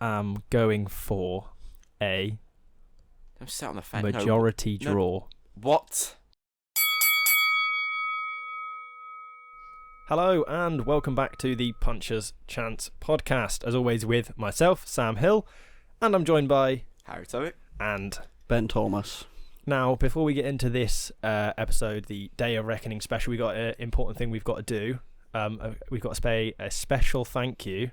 am going for a Don't sit on the fence. majority draw. What? Hello and welcome back to the Puncher's Chance podcast. As always with myself, Sam Hill, and I'm joined by Harry Tovey and Ben Thomas. Now, before we get into this episode, the Day of Reckoning special, we got an important thing we've got to do. We've got to pay a special thank you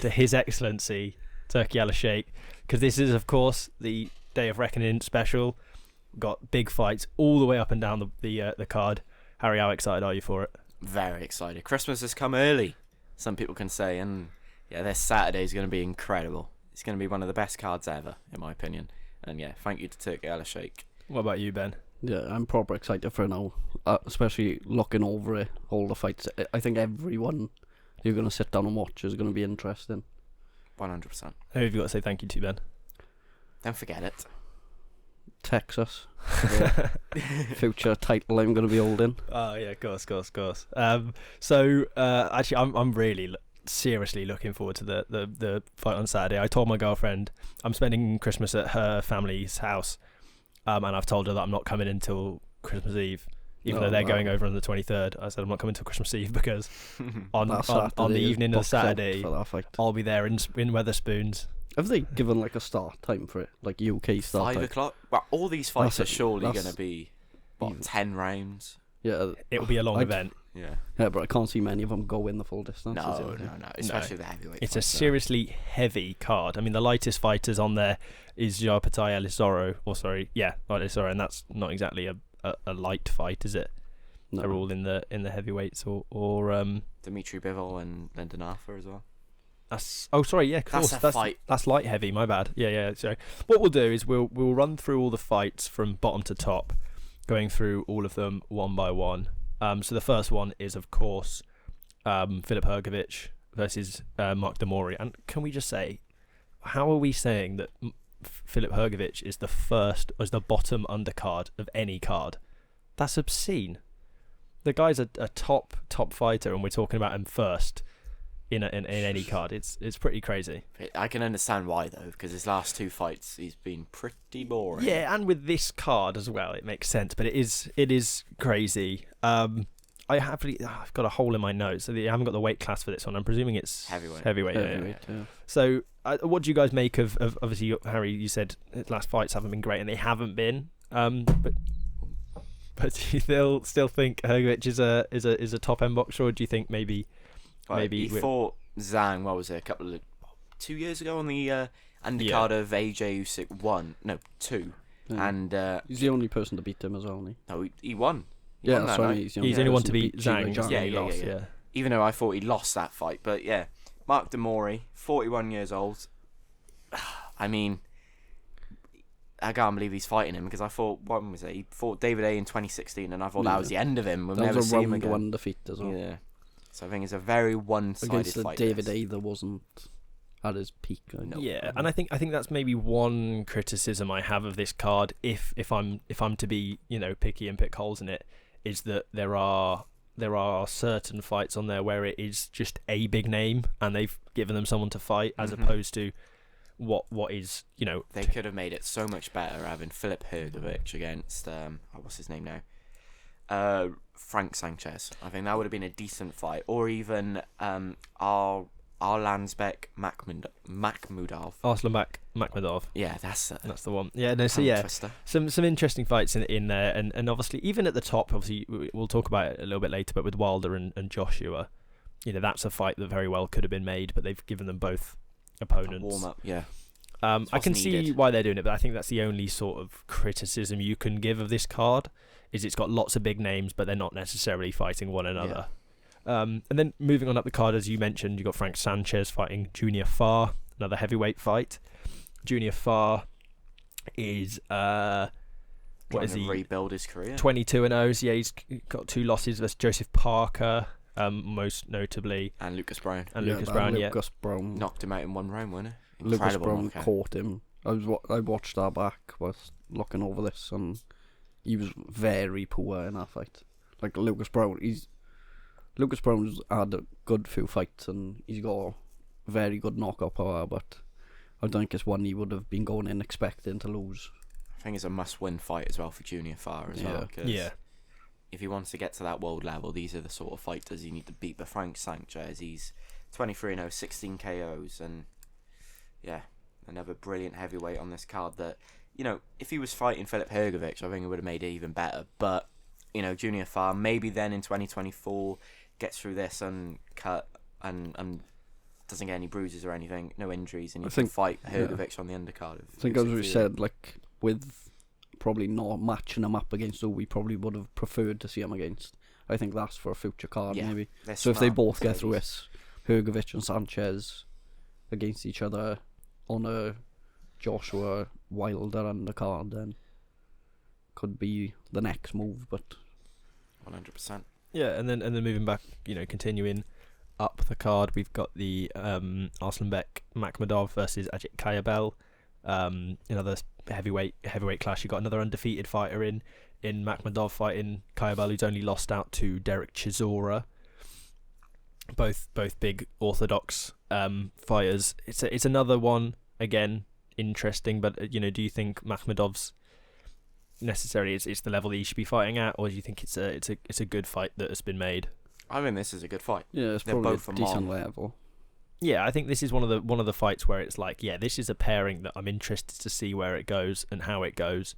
to His Excellency Turkey Al Sheikh, because this is, of course, the Day of Reckoning special. We've got big fights all the way up and down the card. Harry, how excited are you for it? Very excited. Christmas has come early, some people can say, and yeah, this Saturday is going to be incredible. It's going to be one of the best cards ever, in my opinion. And yeah, thank you to Turkey Al Sheikh. What about you, Ben? Yeah, I'm proper excited for now, especially looking over it, all the fights. I think everyone you're going to sit down and watch is going to be interesting. 100%. Who have you got to say thank you to, Ben? Don't forget it. Texas, the future title I'm going to be holding. Oh yeah, of course. So actually, I'm really seriously looking forward to the fight on Saturday. I told my girlfriend I'm spending Christmas at her family's house, and I've told her that I'm not coming until Christmas Eve, even though they're going over on the 23rd. I said I'm not coming till Christmas Eve because on the evening of Saturday I'll be there in Wetherspoons. Have they given like a start time for it, like UK start 5 time? o'clock? Well, all these fights are surely going to be, even 10 rounds? Yeah, it'll be a long event. Yeah, but I can't see many of them going the full distance. No, especially the heavyweight. It's a seriously heavy card. I mean, the lightest fighters on there is Jarpatai Elisoro, Elisoro, and that's not exactly a light fight, is it? No. They're all in the heavyweights or Dimitri Bivol and Lyndon Arthur as well. That's of course. That's a fight. That's light heavy. My bad. Yeah. So what we'll do is we'll run through all the fights from bottom to top, going through all of them one by one. So the first one is, of course, Filip Hrgović versus Mark Demori. And can we just say, how are we saying that Filip Hrgović is the bottom undercard of any card? That's obscene. The guy's a top fighter, and we're talking about him first in any card. It's pretty crazy. I can understand why though, because his last 2 fights he's been pretty boring. Yeah, and with this card as well, it makes sense. But it is crazy. I've got a hole in my notes, so I haven't got the weight class for this one. I'm presuming it's heavyweight. Yeah. So, what do you guys make of obviously, Harry? You said his last fights haven't been great, and they haven't been. But do you still think Hrgović is a top end boxer, or do you think maybe he fought Zhang? What was it? 2 years ago on the undercard of AJ Usyk 2, and he's the only person to beat him as well, isn't he? No, he won. That's right. He's the only one to beat Zhang. Yeah. Even though I thought he lost that fight, but yeah, Mark Demori, 41 years old. I mean, I can't believe he's fighting him, because I thought, when was it? He fought David A in 2016, and I thought that was the end of him. We'll never see him again. One defeat as well. Yeah. So I think it's a very one-sided fight. David A that wasn't at his peak. Yeah, and I think that's maybe one criticism I have of this card, if I'm to be picky and pick holes in it, is that there are certain fights on there where it is just a big name and they've given them someone to fight, as opposed to what is They could have made it so much better having Filip Hrgović against what's his name now, Frank Sanchez. I think that would have been a decent fight, or even Arlansbek Makhmudov. Arslanbek Makhmudov. Yeah, that's the one. Yeah, no. So yeah, twister. some interesting fights in there, and obviously even at the top, obviously we'll talk about it a little bit later, but with Wilder and Joshua, that's a fight that very well could have been made, but they've given them both opponents. Warm up, yeah. I can see why they're doing it, but I think that's the only sort of criticism you can give of this card, is it's got lots of big names, but they're not necessarily fighting one another. Yeah. And then moving on up the card, as you mentioned, you've got Frank Sanchez fighting Junior Farr, another heavyweight fight. Junior Farr is what is he? Rebuild his career. 22-0. Yeah, he's got 2 losses versus Joseph Parker, most notably, and Lucas Brown. Lucas Brown knocked him out in 1 round, wasn't it? Lucas Brown caught him. I watched that back, was looking over this, and he was very poor in that fight. Like Lucas Brown's had a good few fights, and he's got very good knockout power, but I don't think it's one he would have been going in expecting to lose. I think it's a must-win fight as well for Junior Farr as well. 'Cause Yeah. if he wants to get to that world level, these are the sort of fighters you need to beat. But Frank Sanchez, he's 23-0, 16 KOs, and yeah, another brilliant heavyweight on this card that, if he was fighting Filip Hrgović, I think it would have made it even better. But, Junior Farr, maybe then in 2024, gets through this and cut and doesn't get any bruises or anything, no injuries, and you can fight Hrgović on the undercard. I think, as we said, like, with probably not matching him up against who we probably would have preferred to see him against. I think that's for a future card, maybe. So if they both get through it, Hrgović and Sanchez against each other on a Joshua Wilder undercard, then could be the next move, but 100%. Yeah, and then moving back, continuing up the card, we've got the Arslanbek Makhmudov versus Ajit Kayabel. Another heavyweight clash. You got another undefeated fighter in Makhmudov fighting Kayabel, who's only lost out to Derek Chisora. Both big orthodox fighters. It's another one, again, interesting, but do you think Makhmudov's necessarily it's the level that he should be fighting at, or do you think it's a good fight that has been made? I mean, this is a good fight. Yeah, it's They're probably both a decent level. Yeah, I think this is one of the fights where it's like, yeah, this is a pairing that I'm interested to see where it goes and how it goes.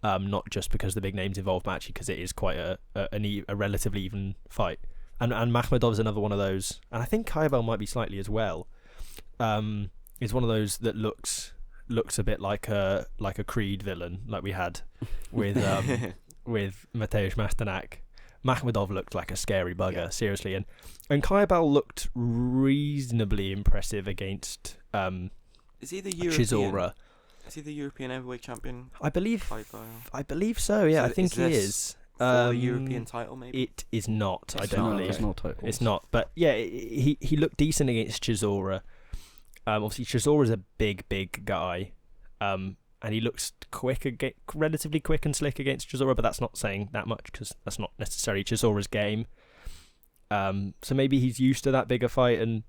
Not just because the big names involved, but actually because it is quite a relatively even fight. And Makhmudov's another one of those, and I think Kayabel might be slightly as well. Is one of those that looks a bit like a Creed villain, like we had with Mateusz Masternak. Makhmudov looked like a scary bugger, seriously, and Kayabel looked reasonably impressive against Is he the European? Chisora. Is he the European heavyweight champion? I believe so. Yeah, I think he is. For the European title, maybe? It is not. I It's don't not, believe It's not titles. it's not. But yeah, he looked decent against Chisora. Obviously, Chisora's a big guy, and he looks relatively quick and slick against Chisora. But that's not saying that much because that's not necessarily Chisora's game. So maybe he's used to that bigger fight and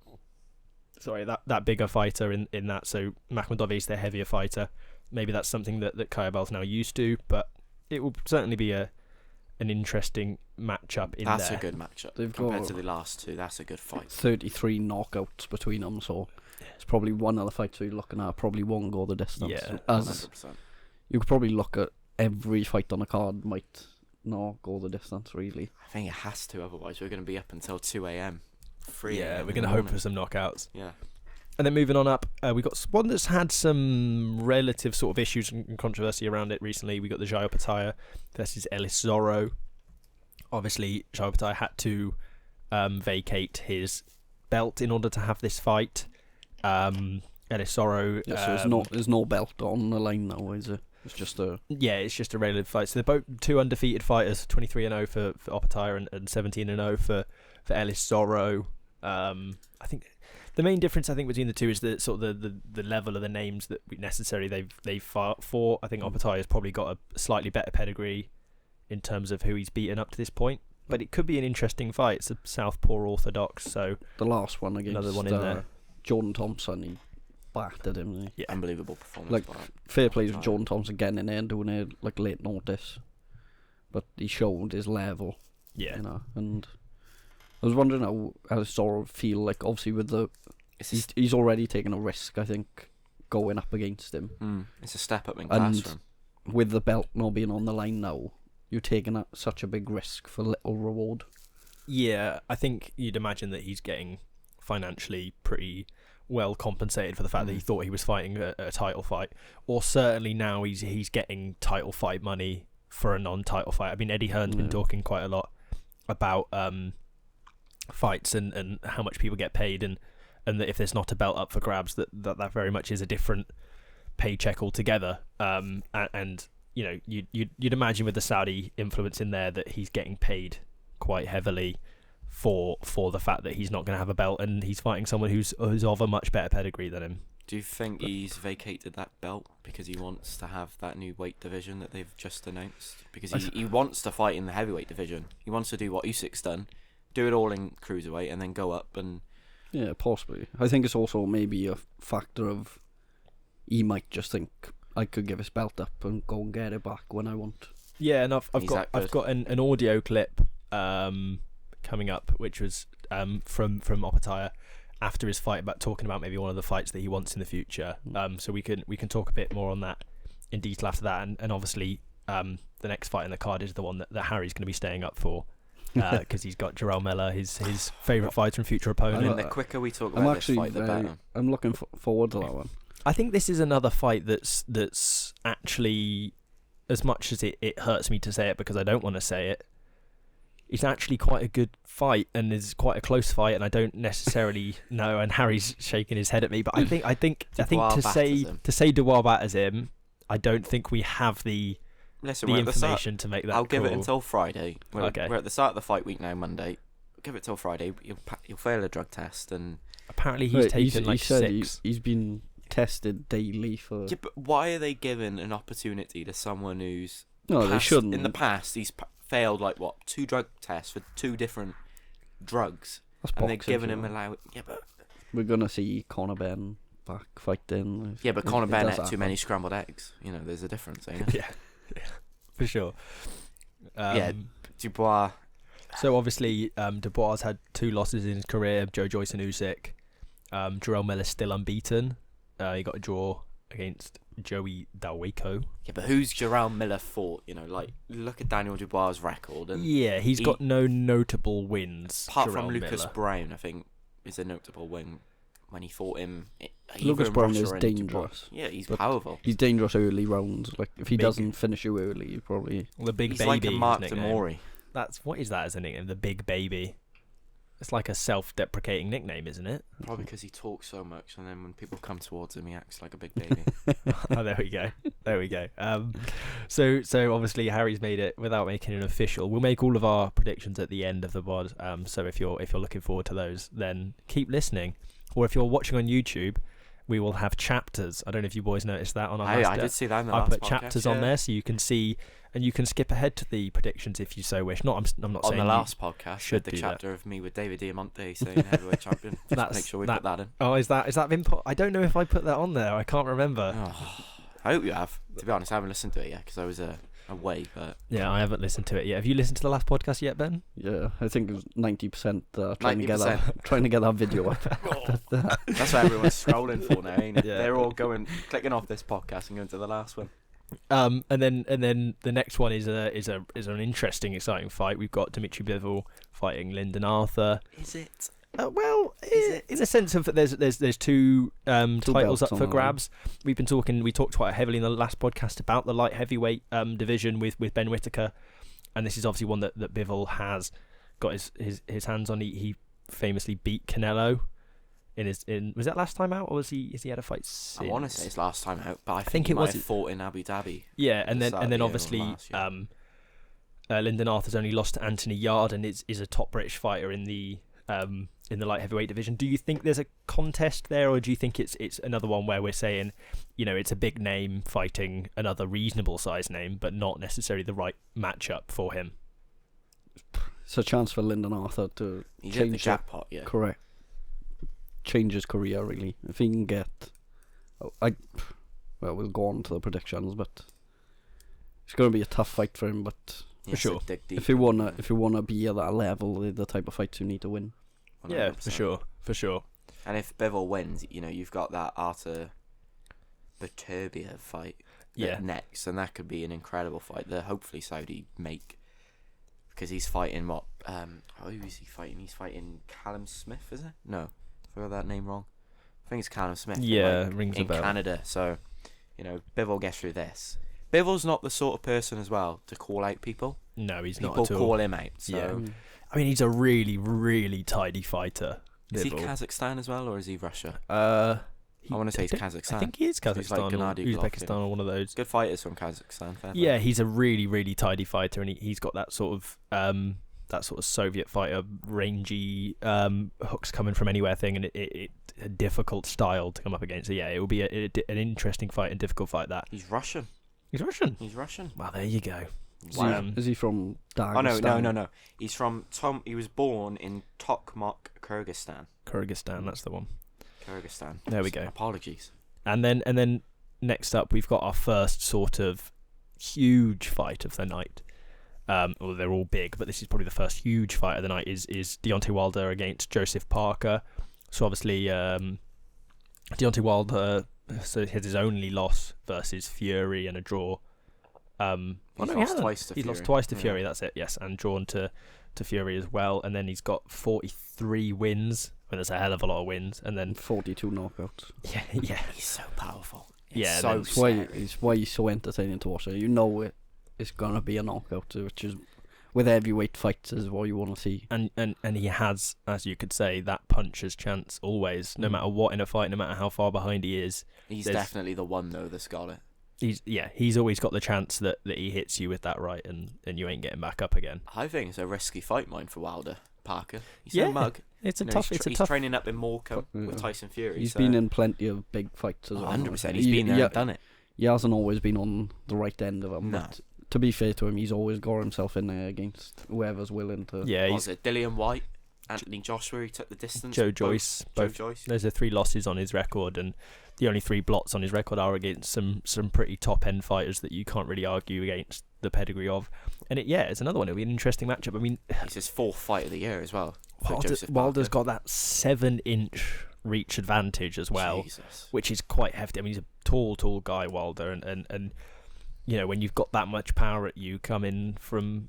that bigger fighter in that. So Makhmudov is their heavier fighter. Maybe that's something that Kayabel's now used to. But it will certainly be an interesting matchup in That's there. a good matchup. They've Compared got to the last two, that's a good fight. 33 knockouts between them, so it's probably one of the fights you're looking at probably won't go the distance. Yeah, As 100%. you could probably look at every fight on the card might not go the distance, really. I think it has to, otherwise we're going to be up until 2 a.m. 3 Yeah, a.m. we're in going to the hope morning. for some knockouts. Yeah. And then moving on up, we got one that's had some relative sort of issues and controversy around it recently. We got the Jair Pataya versus Ellis Zorro. Obviously, Jair Pataya had to vacate his belt in order to have this fight. Ellis Zorro... Yeah, so there's no belt on the line now, is it? It's just a... Yeah, it's just a relative fight. So they're both two undefeated fighters, 23-0 for Opataya and 17-0 for Ellis Zorro. I think the main difference between the two is the sort of the level of the names that necessarily they've fought for. I think Opataya's probably got a slightly better pedigree in terms of who he's beaten up to this point. But it could be an interesting fight. It's a Southpaw Orthodox, so The last one against another one in there. Jordan Thompson, he battered him. Didn't he? Yeah. Unbelievable performance. Like, by fair play to Pataya. Jordan Thompson getting in there and doing it like late notice. But he showed his level, Yeah. you know. And I was wondering how Ellis Zorro feel like, obviously with the... He's already taken a risk, I think, going up against him. It's a step up in class And for him. with the belt not being on the line now, you're taking such a big risk for little reward. Yeah, I think you'd imagine that he's getting financially pretty well compensated for the fact that he thought he was fighting a title fight, or certainly now he's getting title fight money for a non-title fight. I mean, Eddie Hearn's been talking quite a lot about fights and how much people get paid, and that if there's not a belt up for grabs, that very much is a different paycheck altogether. And you know, you'd imagine with the Saudi influence in there that he's getting paid quite heavily for the fact that he's not going to have a belt and he's fighting someone who's of a much better pedigree than him. Do you think he's vacated that belt because he wants to have that new weight division that they've just announced? Because he wants to fight in the heavyweight division. He wants to do what Usyk's done, do it all in cruiserweight and then go up and... Yeah, possibly. I think it's also maybe a factor of he might just think I could give his belt up and go and get it back when I want. Yeah, and I've got an audio clip coming up, which was from Opetaya after his fight, about talking about maybe one of the fights that he wants in the future. So we can talk a bit more on that in detail after that, and obviously the next fight in the card is the one that Harry's going to be staying up for, because he's got Jarrell Miller, his favourite fighter and future opponent. And the quicker we talk about this fight, the better. I'm looking forward to that one. I think this is another fight that's actually, as much as it hurts me to say it because I don't want to say it, it's actually quite a good fight and is quite a close fight, and I don't necessarily know. And Harry's shaking his head at me, but I think to say Dubois batters him, I don't think we have the information to make that. I'll give it until Friday. We're at the start of the fight week now, Monday. Give it till Friday. You'll fail a drug test, and apparently he's taken like 6. He's been tested daily for. Yeah, but why are they giving an opportunity to someone who's they shouldn't. In the past, he's failed 2 drug tests for 2 different drugs, and they're giving him Yeah, but we're gonna see Conor Benn back fighting. Yeah, but Conor Benn ate too many scrambled eggs. There's a difference, ain't it? yeah, for sure. Dubois. So obviously, Dubois has had 2 losses in his career. Joe Joyce and Usyk. Jarrell Miller's still unbeaten. He got a draw against Joey Daweko. Yeah, but who's Jarrell Miller fought? Look at Daniel Dubois' record. And he's got no notable wins. Apart Jarrell from Lucas Miller. Brown, I think, is a notable win when he fought him. Lucas Brown is dangerous. Yeah, he's powerful. He's dangerous early rounds. If he doesn't finish you early, you probably... The big he's baby. He's like a Mark Demori. What is that as a nickname? The big baby. It's like a self-deprecating nickname, isn't it? Probably because he talks so much, and then when people come towards him, he acts like a big baby. Oh, there we go. So obviously Harry's made it without making it official. We'll make all of our predictions at the end of the pod. So if you're looking forward to those, then keep listening. Or if you're watching on YouTube, we will have chapters. I don't know if you boys noticed that on our I did see that in the last podcast. I put podcast, chapters on there so you can see, and you can skip ahead to the predictions if you so wish. I'm not saying on the last podcast should the do chapter that. of me with David Diamante saying heavyweight champion. Make sure we put that in. Oh, is that been put? I don't know if I put that on there. I can't remember. Oh, I hope you have. To be honest, I haven't listened to it yet because I was away. But yeah, I haven't listened to it yet. Have you listened to the last podcast yet, Ben? Yeah, I think it was 90% trying to get that video up. That's what everyone's scrolling for now, ain't it? Yeah. They're all clicking off this podcast and going to the last one. And then the next one is an interesting, exciting fight. We've got Dimitri Bivol fighting Lyndon Arthur. Is it? In a sense of there's 2 titles up for grabs. We talked quite heavily in the last podcast about the light heavyweight division with Ben Whittaker, and this is obviously one that Bivol has got his hands on. He famously beat Canelo was that last time out, or has he had a fight since? I want to say it's last time out, but I think he might have fought in Abu Dhabi. Yeah, and then obviously Lyndon Arthur's only lost to Anthony Yard and is a top British fighter in the light heavyweight division. Do you think there's a contest there, or do you think it's another one where we're saying, it's a big name fighting another reasonable sized name, but not necessarily the right matchup for him? It's a chance for Lyndon Arthur to change the jackpot. Yeah, correct. Change his career really. If he can get, we'll go on to the predictions, but it's going to be a tough fight for him. But for sure, if you wanna be at that level, the type of fights you need to win. 100%. Yeah, for sure. And if Bivol wins, you've got that Arthur Beterbiev fight next, and that could be an incredible fight that hopefully Saudi make, because he's fighting who is he fighting? He's fighting Callum Smith, is it? No, I got that name wrong. I think it's Callum Smith. Yeah, rings a bell. In Canada, so Bivol gets through this. Bivol's not the sort of person as well to call out people. No, he's people not at all. People call him out. So. Yeah. I mean, he's a really, really tidy fighter. Is he Kazakhstan as well, or is he Russia? I want to say he's Kazakhstan. I think he is Kazakhstan, he's like or Uzbekistan, or one of those. Good fighters from Kazakhstan. Yeah, he's a really, really tidy fighter, and he's got that sort of Soviet fighter, rangy hooks coming from anywhere thing, and it a difficult style to come up against. So yeah, it will be an interesting fight and difficult fight. That he's Russian. He's Russian. Well, there you go. Is he from Dagestan? Oh no. He's from He was born in Tokmak, Kyrgyzstan. That's the one. Kyrgyzstan. There we go. Apologies. And then next up we've got our first sort of huge fight of the night. Well, they're all big, but this is probably the first huge fight of the night. Is Deontay Wilder against Joseph Parker? So obviously, Deontay Wilder has his only loss versus Fury and a draw. He's lost twice to Fury. He's lost twice to Fury. That's it. Yes, and drawn to Fury as well. And then he's got 43 wins. I mean, that's a hell of a lot of wins. And then 42 knockouts. Yeah. He's so powerful. Yeah, so it's why he's so entertaining to watch. You know it's gonna be a knockout, which is with heavyweight fights is what you want to see. And he has, as you could say, that puncher's chance always, no matter what in a fight, no matter how far behind he is. He's definitely the one though that's got it. He's always got the chance that he hits you with that right, and you ain't getting back up again. I think it's a risky fight mind for Wilder. Parker, he's no mug. It's a you know, tough. He's training up in Morecambe with Tyson Fury. He's been in plenty of big fights as well. 100%. He's been there and done it. He hasn't always been on the right end of them. No. But to be fair to him, he's always got himself in there against whoever's willing to. Yeah, was it Dillian White, Anthony Joshua? He took the distance. Joe Joyce. Joe Joyce. There's 3 losses on his record, and the only 3 blots on his record are against some pretty top end fighters that you can't really argue against the pedigree of. And it's another one. It'll be an interesting matchup. I mean, it's his 4th fight of the year as well. Wilder's got that 7-inch reach advantage as well, which is quite hefty. I mean, he's a tall guy, Wilder, and you know, when you've got that much power at you coming from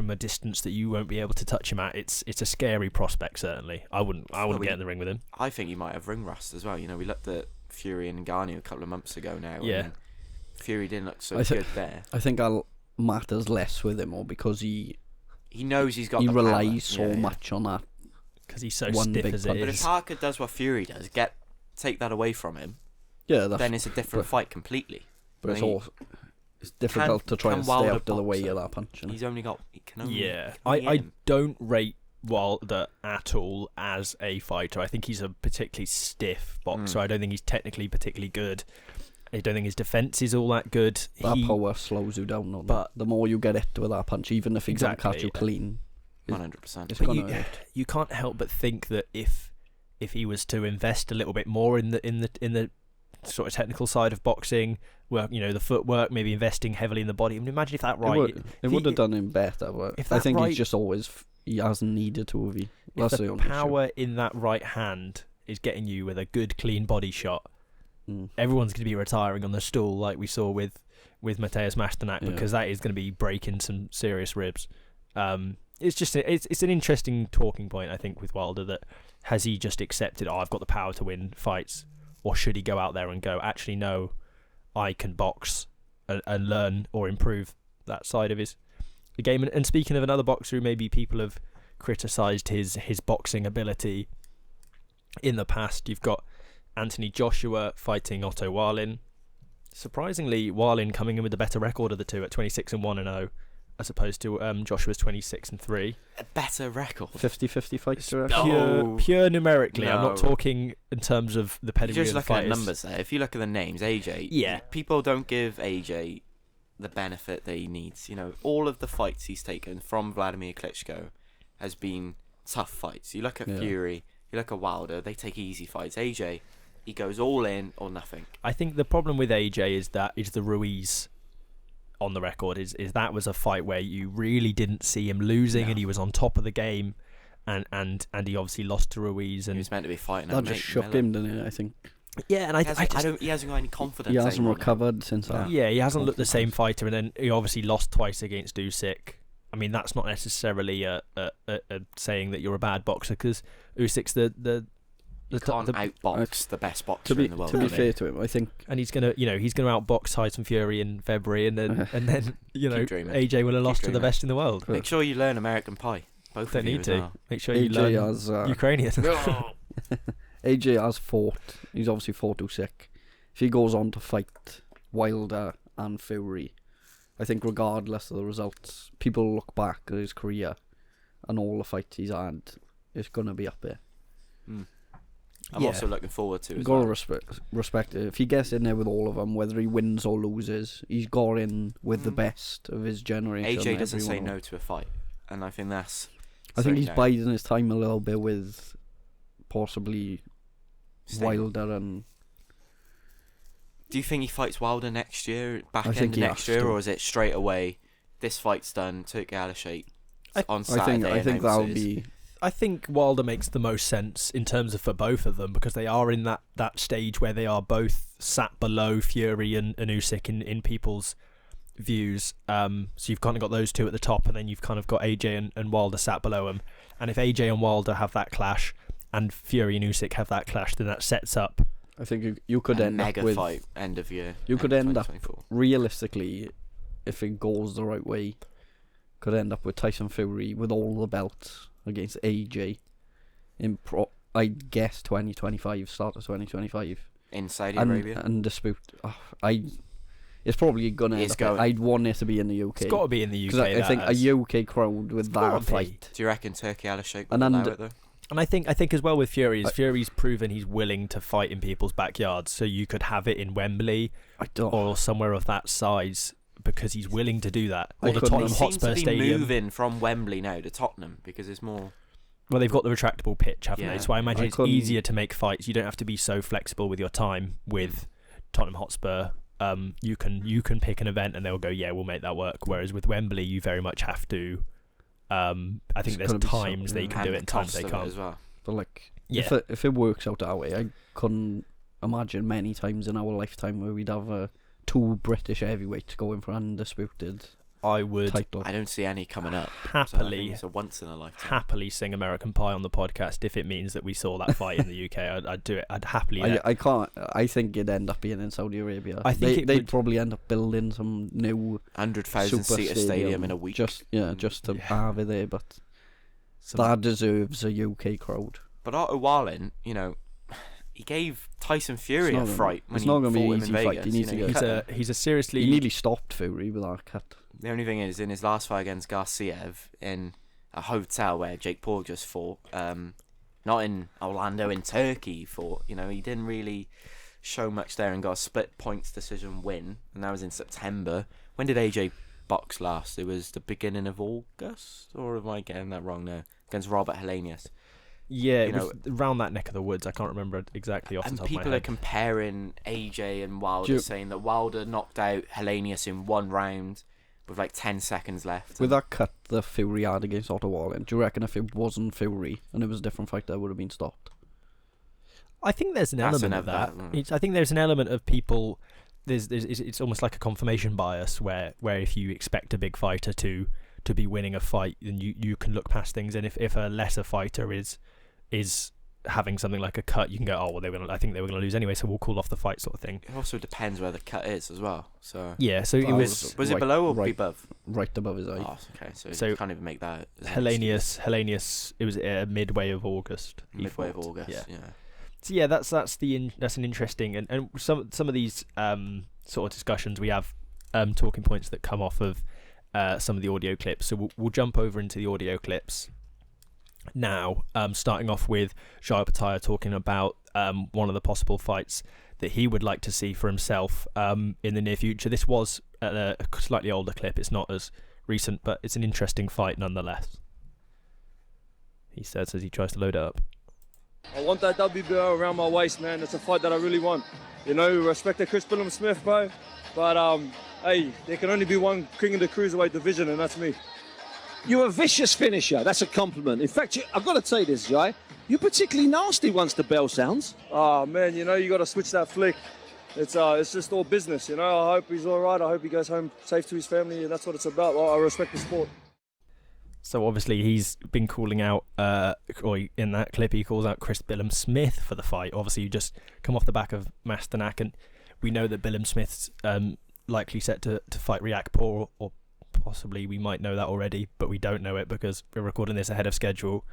a distance that you won't be able to touch him at, it's a scary prospect. Certainly, I wouldn't get in the ring with him. I think he might have ring rust as well. You know, we looked at Fury and Ngannou a couple of months ago now. Yeah, and Fury didn't look so good there. I think matters less with him, or because he knows he's got. He the relies power. so much on that because he's so stiff as it is. But if Parker does what Fury does, take that away from him, then it's a different fight completely. But it's difficult to try and stay out of the way of that punch. He's only got. I don't rate Wilder at all as a fighter. I think he's a particularly stiff boxer. I don't think he's technically particularly good. I don't think his defence is all that good. That power slows you down, but the more you get hit with that punch, even if he doesn't catch you clean, 100%. You can't help but think that if he was to invest a little bit more in the sort of technical side of boxing, well, you know, the footwork, maybe investing heavily in the body. I mean, imagine if that it would have done him better. But I think he's just he hasn't needed to have. If the power in that right hand is getting you with a good clean body shot, everyone's going to be retiring on the stool like we saw with Mateusz Masternak, because that is going to be breaking some serious ribs. It's just it's an interesting talking point, I think, with Wilder, that has he just accepted, I've got the power to win fights, or should he go out there and go, actually no, I can box and learn or improve that side of his game. And speaking of another boxer who maybe people have criticised his boxing ability in the past, you've got Anthony Joshua fighting Otto Wallin. Surprisingly, Wallin coming in with the better record of the two at 26-1-0, as opposed to Joshua's 26-3. A better record. 50-50 fights. Pure numerically. No. I'm not talking in terms of the pedigree. You're just of the looking fighters. at numbers there. If you look at the names, AJ. People don't give AJ the benefit that he needs. You know, all of the fights he's taken from Vladimir Klitschko has been tough fights. You look at Fury, you look at Wilder, they take easy fights. AJ, he goes all in or nothing. I think the problem with AJ is the Ruiz on the record. Is that was a fight where you really didn't see him losing, and he was on top of the game, and he obviously lost to Ruiz, and he was meant to be fighting. That just shook him, didn't it? I think. Yeah, and he hasn't got any confidence. He hasn't recovered since that. Yeah, he hasn't looked the same fighter, and then he obviously lost twice against Usyk. I mean, that's not necessarily a saying that you're a bad boxer, because Usyk's you can't outbox the best boxer in the world. To be fair to him, I think, and he's gonna outbox Tyson Fury in February, and then AJ will have lost to the best in the world. Make sure you learn American Pie. Both don't of you need to. well. Make sure you learn Ukrainian. AJ has fought. He's obviously fought Usyk. If he goes on to fight Wilder and Fury, I think regardless of the results, people look back at his career and all the fights he's had, it's gonna be up there. I'm also looking forward to it. Got to respect it. If he gets in there with all of them, whether he wins or loses, he's got in with the best of his generation. AJ doesn't say no to a fight, and I think that's. I think he's biding his time a little bit with possibly Wilder and. Do Do you think he fights Wilder next year, I end think of he next has year, to. or is it straight away? This fight's done. Turkey Alashate on Saturday. I think that'll be. I think Wilder makes the most sense in terms of for both of them, because they are in that stage where they are both sat below Fury and Usyk in people's views. So you've kind of got those two at the top, and then you've kind of got AJ and Wilder sat below them. And if AJ and Wilder have that clash, and Fury and Usyk have that clash, then that sets up. I think you could end mega up with fight end of year. You could end up realistically, if it goes the right way, could end up with Tyson Fury with all the belts against AJ in I'd guess 2025, start of 2025 in Saudi Arabia and dispute. It's probably gonna. I'd want it to be in the UK. It's got to be in the UK. Because I think a UK crowd with that fight. Do you reckon Turkey Alashate will allow it though? And I think as well with Fury's proven he's willing to fight in people's backyards, so you could have it in Wembley or somewhere of that size, because he's willing to do that. Or the Tottenham Hotspur Stadium. Seems to be moving from Wembley now to Tottenham because it's more. Well, they've got the retractable pitch, haven't they? So I imagine it's easier to make fights. You don't have to be so flexible with your time with Tottenham Hotspur. You can pick an event and they'll go, yeah, we'll make that work. Whereas with Wembley, you very much have to. I think there's times they can do it and times they can't. As well. But if it works out that way, I couldn't imagine many times in our lifetime where we'd have two British heavyweights going for undisputed. I would. Title. I don't see any coming up. Happily, it's a once in a lifetime. Happily sing American Pie on the podcast if it means that we saw that fight in the UK. I'd do it. I'd happily. I can't. I think it'd end up being in Saudi Arabia. I think they'd probably end up building some new 100,000 seater stadium in a week. Just to have it there, but that deserves a UK crowd. But Otto Wallin, he gave Tyson Fury a fright when he fought him in Vegas. He's a seriously. He nearly stopped Fury with that cut. The only thing is, in his last fight against Garciev in a hotel where Jake Paul just fought, not in Orlando, in Turkey, he fought. He didn't really show much there and got a split points decision win, and that was in September. When did AJ box last? It was the beginning of August, or am I getting that wrong now? Against Robert Helenius. Yeah, it was around that neck of the woods. I can't remember exactly off the top of my head. And people are comparing AJ and Wilder, saying that Wilder knocked out Helenius in one round with 10 seconds left. With that cut the Fury had against Otto Wallin, do you reckon if it wasn't Fury and it was a different fight, that would have been stopped? I think there's an element of that. I think there's an element of people. It's almost like a confirmation bias where if you expect a big fighter to be winning a fight, then you can look past things, and if a lesser fighter is having something like a cut, you can go, oh well, I think they were going to lose anyway, so we'll call off the fight, sort of thing. It also depends where the cut is as well. So yeah, so it was it below or above? Right above his eye. Oh, okay, so you can't even make that. Helenius, it was midway of August. Midway of August, yeah. So yeah, that's an interesting and some of these sort of discussions we have, talking points that come off of some of the audio clips. So we'll jump over into the audio clips now, starting off with Jai Opetaia talking about one of the possible fights that he would like to see for himself in the near future. This was a slightly older clip. It's not as recent, but it's an interesting fight nonetheless. He says as he tries to load it up. I want that WBO around my waist, man. It's a fight that I really want. Respect to Chris Billum-Smith, bro. But, hey, there can only be one king of the cruiserweight division, and that's me. You're a vicious finisher. That's a compliment. In fact, I've got to say this, Jai. You're particularly nasty once the bell sounds. Oh, man, you got to switch that flick. It's just all business, I hope he's all right. I hope he goes home safe to his family, and that's what it's about. Well, I respect the sport. So obviously he's been calling out, or in that clip he calls out Chris Billum-Smith for the fight. Obviously you just come off the back of Masternak, and we know that Billum-Smith's likely set to fight Riakporhe, or possibly we might know that already, but we don't know it because we're recording this ahead of schedule.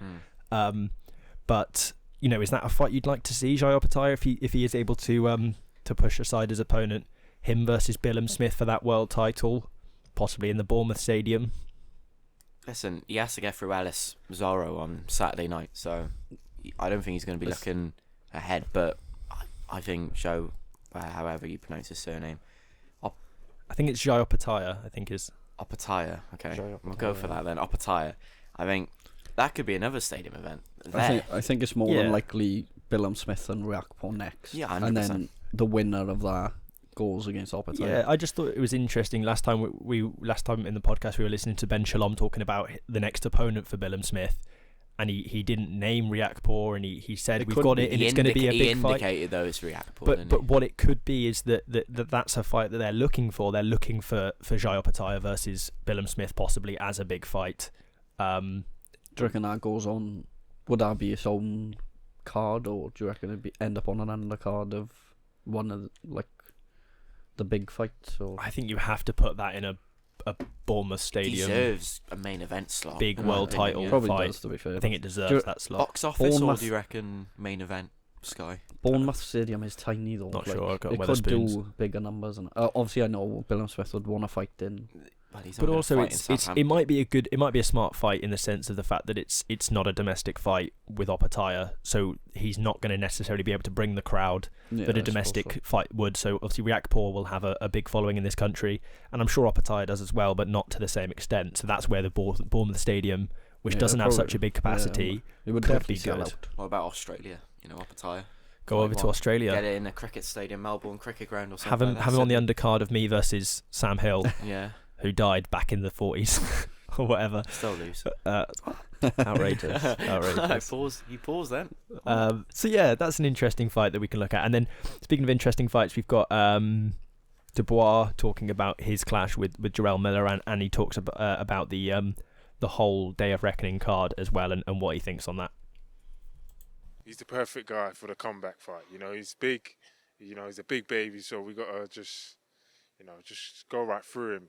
But is that a fight you'd like to see, Jai Opetaia, if he is able to push aside his opponent, him versus Billum-Smith for that world title, possibly in the Bournemouth Stadium? Listen, he has to get through Alice Zorro on Saturday night, so I don't think he's going to be looking ahead, but I think Joe, however you pronounce his surname, I think it's Jai Opetaia, I think is Opetaia. Okay, we'll go for that then. Opetaia. I think that could be another stadium event. I think it's more than likely Billum-Smith and Riakporhe next. Yeah, 100%. And then the winner of that goals against Oppenheimer. Yeah, I just thought it was interesting. Last time in the podcast we were listening to Ben Shalom talking about the next opponent for Billum Smith, and he didn't name Riakporhe, and he said we've got it and it's going to be a big fight. He indicated though it's Riakporhe. But what it could be is that's a fight that they're looking for. They're looking for Jai Oppenheimer versus Billum Smith possibly as a big fight. Do you reckon that goes on? Would that be its own card, or do you reckon it'd end up on an undercard of one of the big fights? Or I think you have to put that in a Bournemouth Stadium. It deserves a main event slot. Big world title probably fight. does, to be fair. I think it deserves that slot. Box office, Bournemouth, or do you reckon main event, Sky? Bournemouth Stadium is tiny though. Not sure. It could do bigger numbers, and obviously I know Billum Smith would want to fight in. But also it might be a smart fight in the sense of the fact that it's not a domestic fight with Oppenheimer, so he's not going to necessarily be able to bring the crowd that a domestic fight would. So obviously Riakporhe will have a big following in this country, and I'm sure Oppenheimer does as well, but not to the same extent. So that's where the Bournemouth Stadium, which doesn't have such a big capacity, it would could be sell good. out. What about Australia? Oppenheimer. Go over to Australia. Get it in a cricket stadium, Melbourne Cricket Ground or something. Have him on the undercard of me versus Sam Hill. Yeah. Who died back in the 40s or whatever. Still lose. Outrageous. You pause then. So yeah, that's an interesting fight that we can look at. And then speaking of interesting fights, we've got Dubois talking about his clash with Jarrell Miller, and he talks about the whole Day of Reckoning card as well, and what he thinks on that. He's the perfect guy for the comeback fight. He's big. He's a big baby, so we got to just go right through him,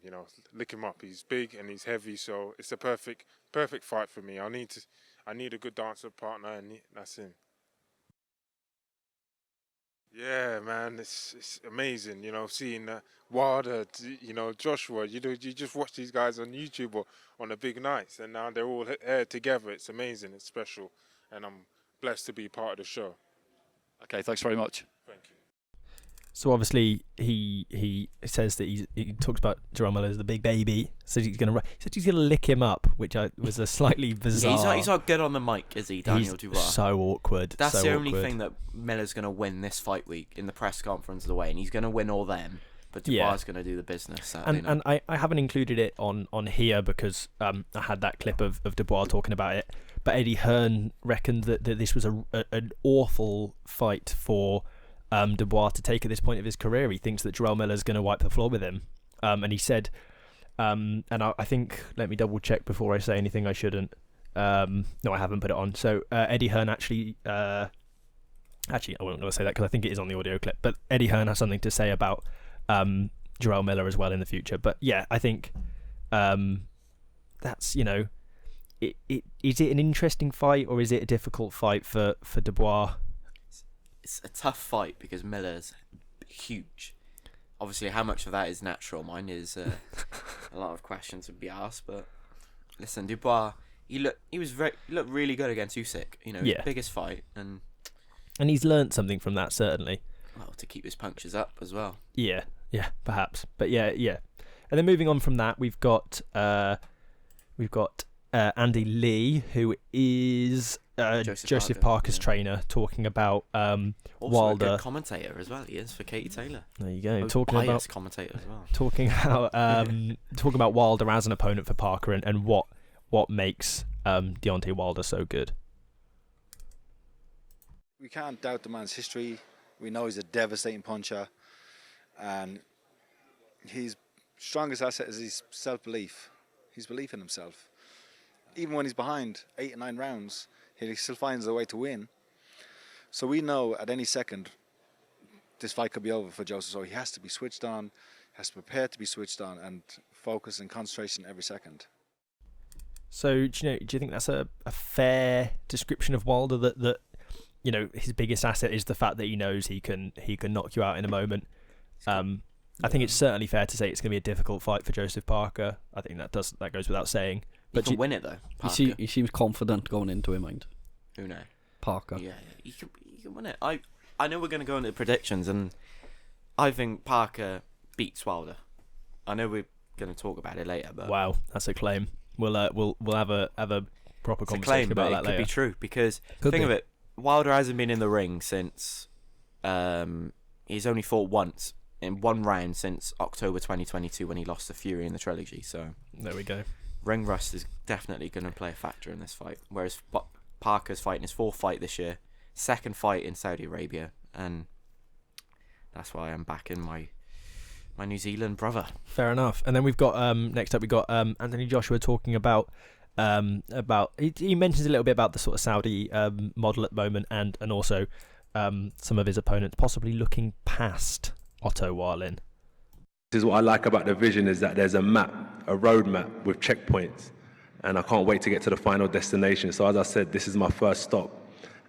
lick him up. He's big and he's heavy, so it's a perfect fight for me. I need a good dancer partner, and that's him. Yeah, man, it's amazing, seeing Wilder, Joshua, you just watch these guys on YouTube or on the big nights, and now they're all here together. It's amazing, it's special, and I'm blessed to be part of the show. Okay, thanks very much. Thank you. So obviously he says that he talks about Jarrell Miller as the big baby. Says he's gonna lick him up, which was a slightly bizarre. He's not good on the mic, is he, Daniel Dubois? So awkward. That's the only thing that Miller's gonna win this fight week in the press conference of the way, and he's gonna win all them. But Dubois is gonna do the business. And I haven't included it on here because I had that clip of Dubois talking about it. But Eddie Hearn reckoned that this was an awful fight for Dubois to take at this point of his career. He thinks that Jarrell Miller's going to wipe the floor with him, and he said, and I think, let me double check before I say anything I shouldn't. No, I haven't put it on. So Eddie Hearn actually I wasn't going to say that because I think it is on the audio clip. But Eddie Hearn has something to say about Jarrell Miller as well in the future. But yeah, I think that's is it an interesting fight or is it a difficult fight for Dubois? It's a tough fight because Miller's huge. Obviously, how much of that is natural? Mine is a lot of questions would be asked. But listen, Dubois, he looked really good against Usyk. Biggest fight, and he's learnt something from that certainly. Well, to keep his punches up as well. Yeah, perhaps. But yeah. And then moving on from that, we've got Andy Lee, who is Joseph Parker's trainer, talking about also Wilder. A good commentator as well. He is for Katie Taylor. There you go. Talking about commentator as well. Talking about Wilder as an opponent for Parker and what makes Deontay Wilder so good. We can't doubt the man's history. We know he's a devastating puncher, and his strongest asset is his self-belief. His belief in himself. Even when he's behind 8 or 9 rounds, he still finds a way to win. So we know at any second this fight could be over for Joseph. So he has to be switched on, has to prepare to be switched on, and focus and concentration every second. So do you think that's a fair description of Wilder, that his biggest asset is the fact that he knows he can knock you out in a moment? I think it's certainly fair to say it's going to be a difficult fight for Joseph Parker. I think that goes without saying. But he can win it though. He seems confident going into it, mind. Who knows? Parker. Yeah, he can win it. I know we're going to go into predictions, and I think Parker beats Wilder. I know we're going to talk about it later, but wow, that's a claim. We'll have a proper it's conversation a claim, about but that it later. could be true because think of it, Wilder hasn't been in the ring since he's only fought once in one round since October 2022 when he lost to Fury in the trilogy. So there we go. Ring rust is definitely going to play a factor in this fight. Whereas Parker's fighting his 4th fight this year, 2nd fight in Saudi Arabia, and that's why I'm backing my New Zealand brother. Fair enough. And then we've got next up, we've got Anthony Joshua talking about he mentions a little bit about the sort of Saudi model at the moment, and also some of his opponents possibly looking past Otto Wallin. This is what I like about the vision, is that there's a map, a roadmap with checkpoints, and I can't wait to get to the final destination. So as I said, this is my first stop,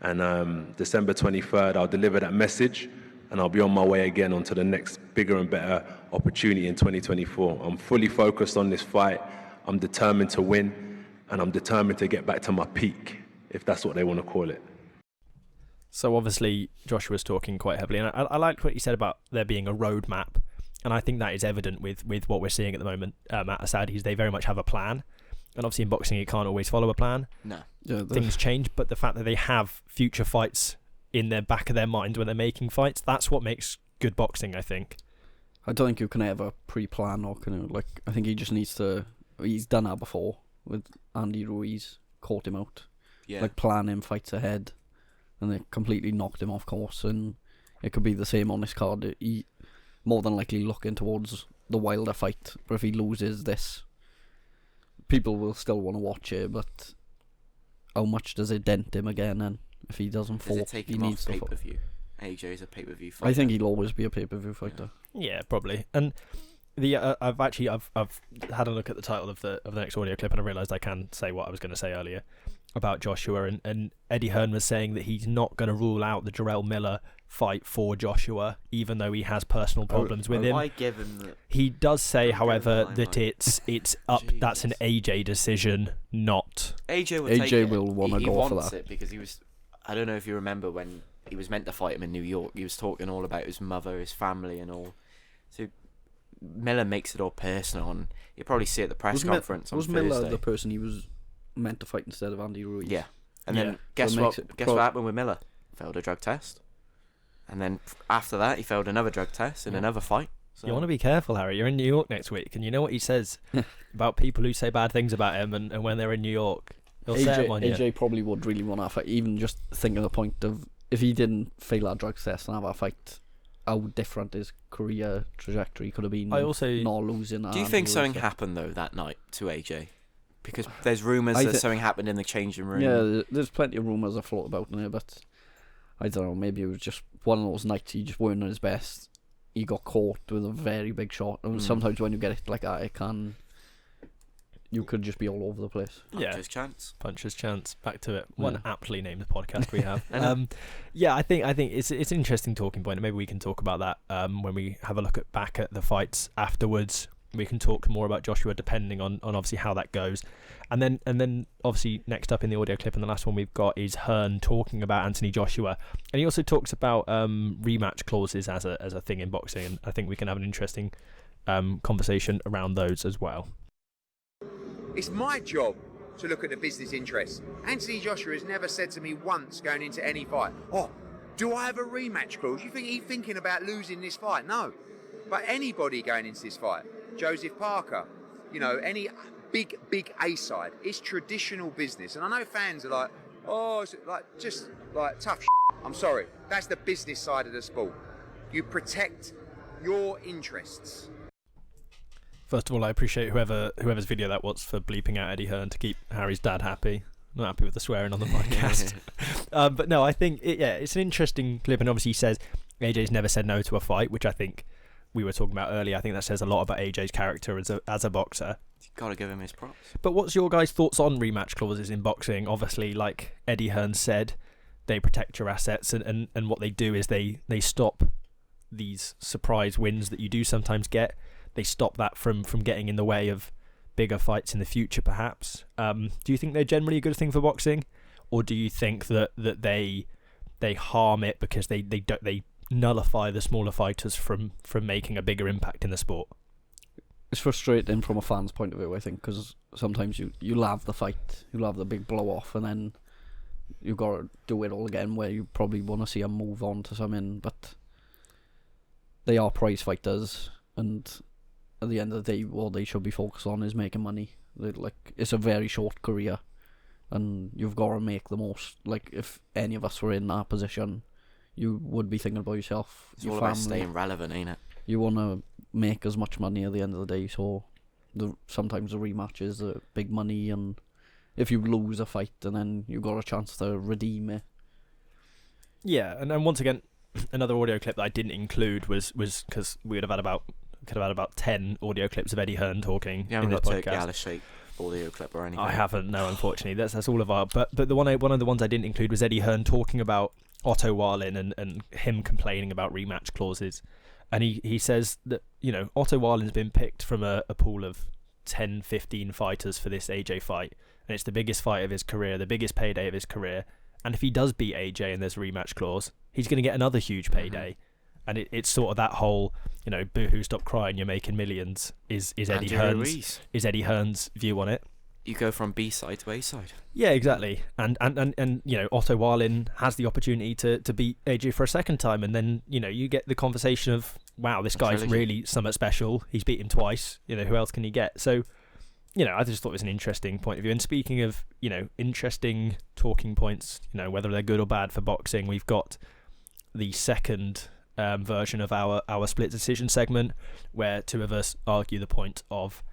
and December 23rd I'll deliver that message, and I'll be on my way again onto the next bigger and better opportunity in 2024. I'm fully focused on this fight. I'm determined to win, and I'm determined to get back to my peak, if that's what they want to call it. So obviously Joshua's talking quite heavily, and I liked what he said about there being a roadmap, and I think that is evident with what we're seeing at the moment at the Saudis. They very much have a plan, and obviously in boxing you can't always follow a plan. No. Yeah, things change, but the fact that they have future fights in their back of their mind when they're making fights, that's what makes good boxing, I think. I don't think you can ever pre-plan or I think he just needs to. He's done that before with Andy Ruiz, caught him out. Yeah. Planning fights ahead, and they completely knocked him off course. And it could be the same on this card. He more than likely looking towards the Wilder fight, but if he loses this, people will still want to watch it. But how much does it dent him again? And if he doesn't fall, take he him needs off to fall. pay-per-view. AJ is a pay-per-view fighter. I think he'll always be a pay-per-view fighter. Yeah, probably. And the I've had a look at the title of the next audio clip, and I realised I can say what I was going to say earlier about Joshua, and Eddie Hearn was saying that he's not going to rule out the Jarrell Miller fight for Joshua, even though he has personal problems with him. Why give him that? He does say, however, that it's up. Jesus. That's an AJ decision, not AJ will AJ take it. will want to go for wants that. it because he was. I don't know if you remember when he was meant to fight him in New York. He was talking all about his mother, his family, and all. So Miller makes it all personal, and you'll probably see at the press conference on Was Thursday. Miller the person he was meant to fight instead of Andy Ruiz? Yeah, and then So guess it what? makes it Guess what happened with Miller? Failed a drug test, and then after that, he failed another drug test in another fight. So You want to be careful, Harry. You're in New York next week, and you know what he says about people who say bad things about him, and when they're in New York, he'll set him on you. AJ probably would really want that fight, even just thinking the point of if he didn't fail that drug test and have a fight, how different his career trajectory could have been. I also not losing. Do you think something happened though that night to AJ? Because there's rumours that something happened in the changing room. Yeah, there's plenty of rumours afloat about in there, but I don't know. Maybe it was just one of those nights he just weren't at his best. He got caught with a very big shot, and sometimes when you get it like that, you could just be all over the place. Puncher's chance. Puncher's chance. Back to it. One aptly named podcast we have. I I think it's an interesting talking point, and maybe we can talk about that when we have a look back at the fights afterwards. We can talk more about Joshua depending on obviously how that goes, and then obviously next up in the audio clip, and the last one we've got is Hearn talking about Anthony Joshua, and he also talks about rematch clauses as a thing in boxing, and I think we can have an interesting conversation around those as well. It's my job to look at the business interests. Anthony Joshua has never said to me once going into any fight, "Oh, do I have a rematch clause? You think he's thinking about losing this fight?" No. But anybody going into this fight, Joseph Parker, any big A side, it's traditional business. And I know fans are like, oh, it's just tough shit. I'm sorry. That's the business side of the sport. You protect your interests. First of all, I appreciate whoever's video that was for bleeping out Eddie Hearn to keep Harry's dad happy. I'm not happy with the swearing on the podcast. But no, I think it's an interesting clip, and obviously he says AJ's never said no to a fight, which I think we were talking about earlier. I think that says a lot about AJ's character as a boxer. You've got to give him his props. But what's your guys' thoughts on rematch clauses in boxing? Obviously, like Eddie Hearn said, they protect your assets, and what they do is they stop these surprise wins that you do sometimes get. They stop that from getting in the way of bigger fights in the future, perhaps. Do you think they're generally a good thing for boxing, or do you think that they harm it because they nullify the smaller fighters from making a bigger impact in the sport? It's frustrating from a fan's point of view, I think, because sometimes you'll have the fight, you'll have the big blow off, and then you've got to do it all again, where you probably want to see them move on to something. But they are prize fighters, and at the end of the day, what they should be focused on is making money. It's a very short career, and you've got to make the most. Like, if any of us were in that position, you would be thinking about yourself, It's your all family. about staying relevant, ain't it? You want to make as much money at the end of the day, so sometimes the rematch is big money, and if you lose a fight and then you got a chance to redeem it. Yeah, and then once again, another audio clip that I didn't include was because we could have had about 10 audio clips of Eddie Hearn talking You in haven't this got to podcast. Gala Shake audio clip or anything. I haven't, no, unfortunately. That's all of our. But one of the ones I didn't include was Eddie Hearn talking about Otto Warlin and him complaining about rematch clauses. And he says that, Otto Warlin's been picked from a pool of 10, 15 fighters for this AJ fight. And it's the biggest fight of his career, the biggest payday of his career. And if he does beat AJ and there's a rematch clause, he's going to get another huge payday. And it's sort of that whole, boo-hoo, stop crying, you're making millions, is Eddie Hearn's view on it. You go from B-side to A-side. Yeah, exactly. And Otto Warlin has the opportunity to beat AJ for a second time, and then, you get the conversation of, wow, this guy's really somewhat special. He's beat him twice. Who else can he get? So, I just thought it was an interesting point of view. And speaking of, interesting talking points, whether they're good or bad for boxing, we've got the second version of our split decision segment, where two of us argue the point of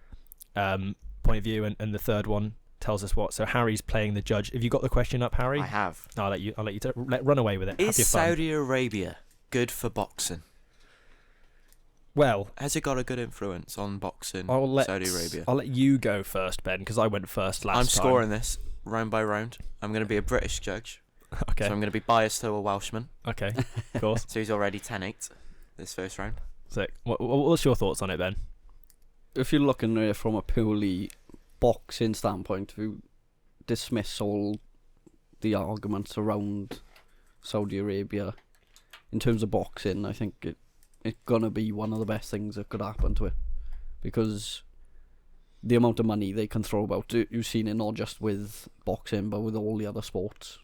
view, and the third one tells us what. So Harry's playing the judge. Have you got the question up, Harry? I have. I'll let you run away with it. Is Have your fun. Saudi Arabia good for boxing? Well, has it got a good influence on boxing? Saudi Arabia. I'll let you go first, Ben, because I went first last time. I'm scoring this round by round. I'm going to be a British judge. Okay. So I'm going to be biased to a Welshman. Okay, of course. So he's already 10-8 this first round. Sick. What's your thoughts on it, Ben? If you're looking at it from a purely boxing standpoint, if you dismiss all the arguments around Saudi Arabia, in terms of boxing, I think it's gonna be one of the best things that could happen to it, because the amount of money they can throw about, you've seen it not just with boxing but with all the other sports,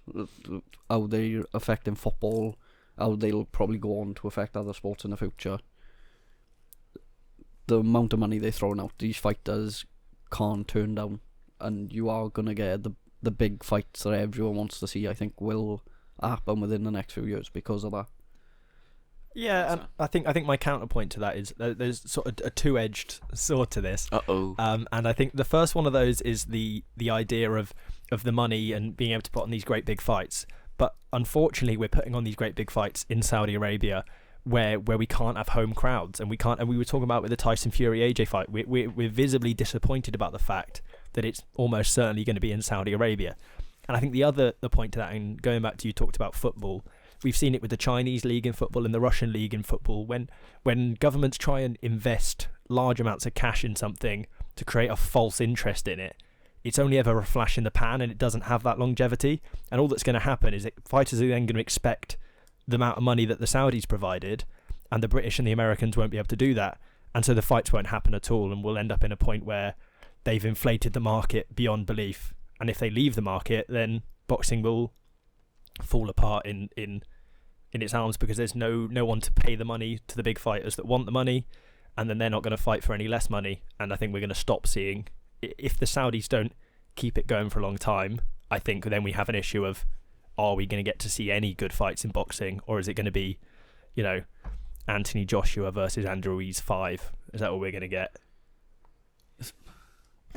how they're affecting football, how they'll probably go on to affect other sports in the future. The amount of money they're throwing out, these fighters can't turn down, and you are going to get the big fights that everyone wants to see. I think will happen within the next few years because of that. Yeah, and I think my counterpoint to that is there's sort of a two-edged sword to this. And I think the first one of those is the idea of the money and being able to put on these great big fights. But unfortunately, we're putting on these great big fights in Saudi Arabia, where we can't have home crowds, and we can't. And we were talking about with the Tyson Fury AJ fight, we're visibly disappointed about the fact that it's almost certainly going to be in Saudi Arabia. And I think the point to that, and going back to you talked about football, we've seen it with the Chinese league in football and the Russian league in football. When governments try and invest large amounts of cash in something to create a false interest in it, it's only ever a flash in the pan, and it doesn't have that longevity. And all that's going to happen is that fighters are then going to expect the amount of money that the Saudis provided, and the British and the Americans won't be able to do that, and so the fights won't happen at all, and we'll end up in a point where they've inflated the market beyond belief. And if they leave the market, then boxing will fall apart in its arms, because there's no one to pay the money to the big fighters that want the money, and then they're not going to fight for any less money. And I think we're going to stop seeing, if the Saudis don't keep it going for a long time, I think then we have an issue of, are we going to get to see any good fights in boxing, or is it going to be, Anthony Joshua versus Andrew Ruiz 5? Is that what we're going to get?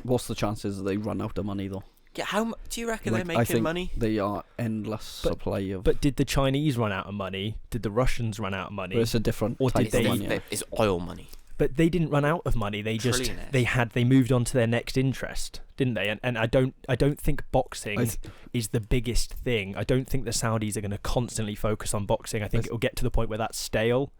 What's the chances that they run out of money though? Yeah, how do you reckon they're making money? They are endless supply of. But did the Chinese run out of money? Did the Russians run out of money? But it's a different. Or type did they? Of money. It's oil money. But they didn't run out of money. They just they moved on to their next interest, didn't they? And I don't think boxing is the biggest thing. I don't think the Saudis are going to constantly focus on boxing. I think it will get to the point where that's stale,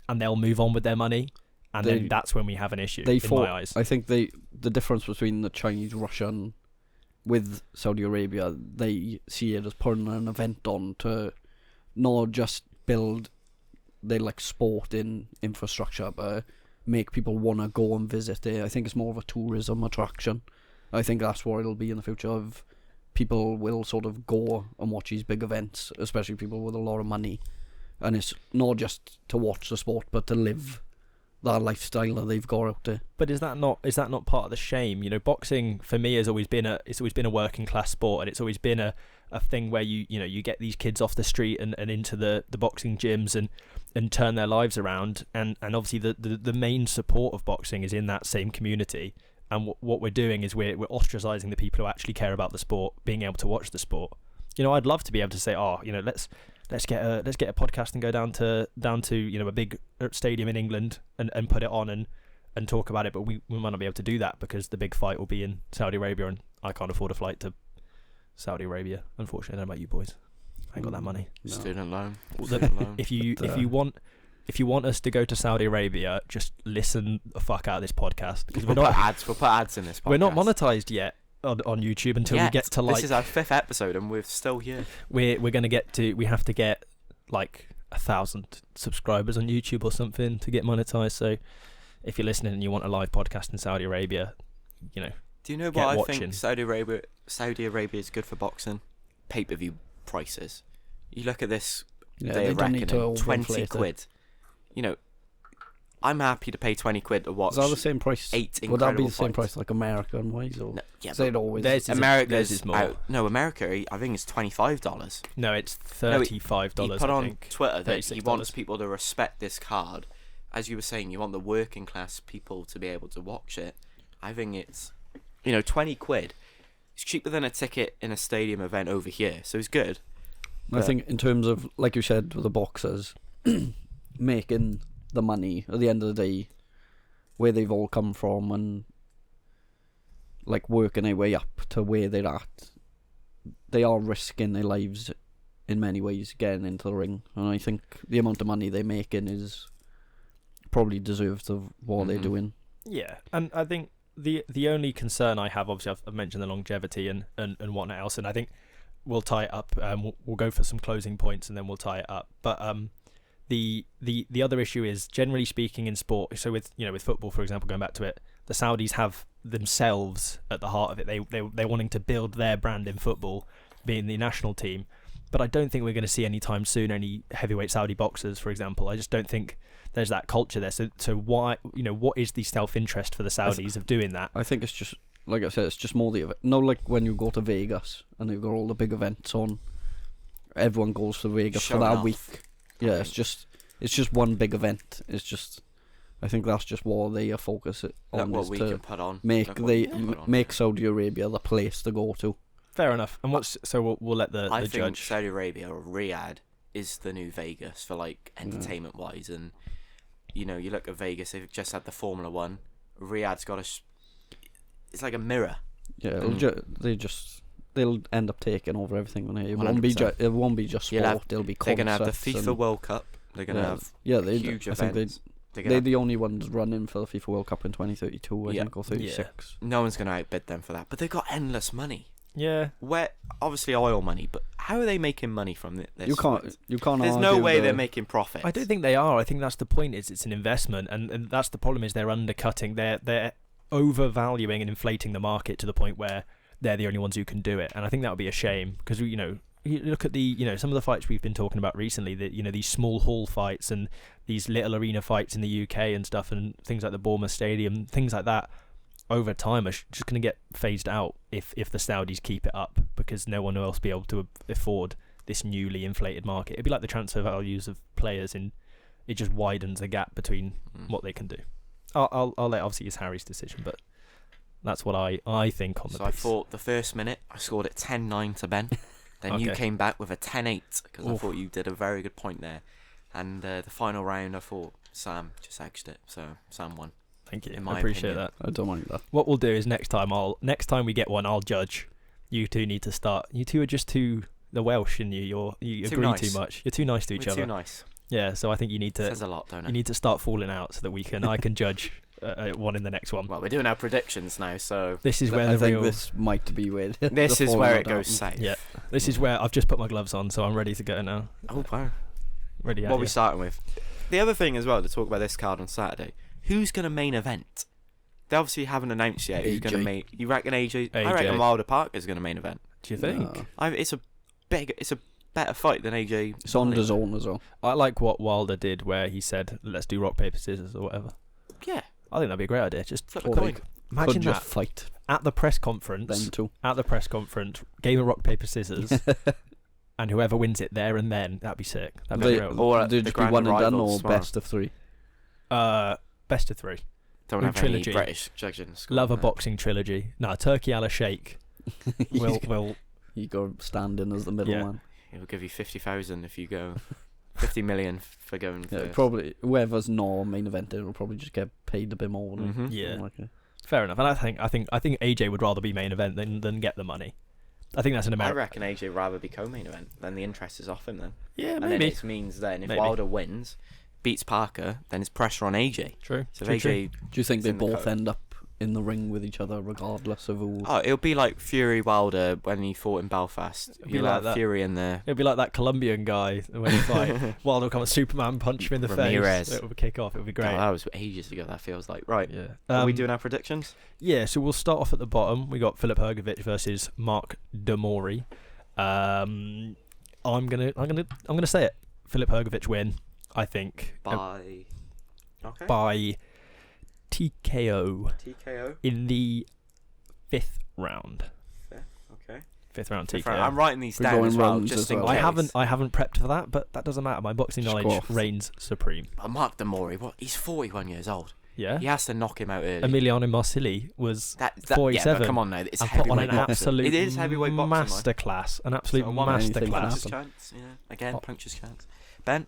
and they'll move on with their money, and then that's when we have an issue. My eyes. I think the difference between the Chinese, Russian, with Saudi Arabia, they see it as putting an event on to not just build their sporting infrastructure, but make people want to go and visit it. I think it's more of a tourism attraction. I think that's what it'll be in the future. Of people will sort of go and watch these big events, especially people with a lot of money, and it's not just to watch the sport, but to live that lifestyle that they've got out there. But is that not part of the shame? You know, boxing for me has always been a working class sport, and it's always been a thing where you get these kids off the street and into the boxing gyms and turn their lives around, and obviously the main support of boxing is in that same community. And what we're doing is we're ostracizing the people who actually care about the sport, being able to watch the sport. You know, I'd love to be able to say, let's get a podcast and go down to a big stadium in England and put it on and talk about it, but we might not be able to do that because the big fight will be in Saudi Arabia, and I can't afford a flight to Saudi Arabia. Unfortunately, I don't know about you boys. I ain't got that money. No. Student loan. If you want us to go to Saudi Arabia, just listen the fuck out of this podcast, because we'll put ads in this podcast. We're not monetized yet on YouTube until we get to this is our 5th episode and we're still here. We have to get like 1,000 subscribers on YouTube or something to get monetized. So if you're listening and you want a live podcast in Saudi Arabia, do you know what I think Saudi Arabia is good for boxing? Pay-per-view prices. You look at this, they're reckoning 20 quid. I'm happy to pay 20 quid to watch. Is that the same price? 8 incredible Would that be the same fights. price like America and ways? Or no, yeah, it always theirs is more. America, I think it's $25. No, it's $35. He put on Twitter that $36. he wants people to respect this card. As you were saying, you want the working class people to be able to watch it. I think it's 20 quid. It's cheaper than a ticket in a stadium event over here, so it's good. I think in terms of, like you said, with the boxers making the money at the end of the day, where they've all come from and like working their way up to where they're at, they are risking their lives in many ways getting into the ring, and I think the amount of money they're making is probably deserved of what they're doing. Yeah, and I think the only concern I have, obviously I've mentioned the longevity and whatnot else, and I think we'll tie it up. We'll go for some closing points and then we'll tie it up. But the other issue is, generally speaking, in sport. So with football, for example, going back to it, the Saudis have themselves at the heart of it. They're wanting to build their brand in football, being the national team. But I don't think we're going to see anytime soon any heavyweight Saudi boxers, for example. I just don't think there's that culture there. So why, what is the self-interest for the Saudis of doing that? I think it's just, like I said, it's just more the event. No, like when you go to Vegas and they've got all the big events on, everyone goes to Vegas for that week. Yeah, it's just one big event. It's just, I think that's just what they are focusing on. What we can put on. Make Saudi Arabia the place to go to. Fair enough. And we'll let the I judge. think Saudi Arabia or Riyadh is the new Vegas for like entertainment wise, and you look at Vegas. They've just had the Formula 1. Riyadh's got it's like a mirror. Yeah, they'll end up taking over everything. It won't be just sport. It'll be concerts. They're gonna have the FIFA World Cup. They're gonna have huge events. They're the only ones running for the FIFA World Cup in 2032, I think, or 36. Yeah. No one's gonna outbid them for that. But they've got endless money. Yeah. Where obviously oil money, but how are they making money from this? You can't. There's no way they're making profit. I don't think they are. I think that's the point. It's an investment, and that's the problem. Is they're undercutting. They're overvaluing and inflating the market to the point where they're the only ones who can do it. And I think that would be a shame, because you look at some of the fights we've been talking about recently. That these small hall fights and these little arena fights in the UK and stuff, and things like the Bournemouth Stadium, things like that. Over time, are just going to get phased out if the Saudis keep it up, because no one else will be able to afford this newly inflated market. It'd be like the transfer values of players, and it just widens the gap between what they can do. I'll let, obviously it's Harry's decision, but that's what I think on the piece. I thought the first minute I scored it 10-9 to Ben. Then you came back with a 10-8 because I thought you did a very good point there. And the final round, I thought Sam just edged it, so Sam won. Thank you. I appreciate that. I don't mind that. What we'll do is next time we get one, I'll judge. You two need to start. You two are just too the Welsh in you. You agree too much. You're too nice to each other. Too nice. Yeah. So I think you need to. Says a lot, don't it? You need to start falling out so that I can judge one in the next one. Well, we're doing our predictions now, so this is where I think this might be weird. This is where it goes safe. Yeah. This is where I've just put my gloves on, so I'm ready to go now. Oh wow. Ready. What are we starting with? The other thing as well to talk about this card on Saturday. Who's going to main event? They obviously haven't announced yet who's going to main. You reckon AJ? I reckon Wilder Parker's going to main event. Do you think? It's a better fight than AJ. It's on the zone as well. I like what Wilder did, where he said, "Let's do rock paper scissors" or whatever. Yeah, I think that'd be a great idea. Just flip a coin. Imagine Could that just fight at the press conference. them two. At the press conference, game of rock paper scissors, and whoever wins it there and then, that'd be sick. That'd be great. Or Did the you grand one and done rivals or tomorrow. best of 3? Best of 3. Don't With have any trilogy. British judges. Love a boxing trilogy. No, Turkey a la Sheikh. will You go stand in as the middleman. He'll give you 50,000 if you go. 50 million for going Yeah, first. probably whoever's not main event will probably just get paid a bit more. Yeah. Like it. fair enough. And I think AJ would rather be main event than get the money. I think that's an I American. reckon AJ would rather be co-main event. Then the interest is off him then. Yeah, and maybe. then it means then if Maybe. Wilder wins, beats Parker, then it's pressure on AJ. True. So true, if true. AJ. Do you think is they in the both co- end up in the ring with each other regardless of who? Oh, it'll be like Fury Wilder when he fought in Belfast. It'll be You'll like have that. Fury in there. It'll be like that Colombian guy when he fight. Wilder will come and Superman punch him in the Ramirez. face. It'll kick off. It'll be great. God, that was ages ago. That feels like right. Yeah. Are we doing our predictions? Yeah, so we'll start off at the bottom. We got Filip Hrgović versus Mark Demori. I'm gonna say it. Filip Hrgović win. I think By. Okay. by TKO TKO. in the 5th round. Okay. 5th round If TKO. I'm writing these We're down going as well, rounds just as in well. case. I haven't prepped for that, but that doesn't matter. My boxing Just knowledge go off. reigns supreme. Mark Demori, what? He's 41 years old. Yeah. He has to knock him out early. Emiliano Marsili was That 47. Yeah, but come on now, it's and put on heavyweight an boxing. absolute It is heavyweight boxing. Like. masterclass. An absolute So anything can masterclass. Puncher's happen. chance, yeah. Again, puncher's chance. Ben,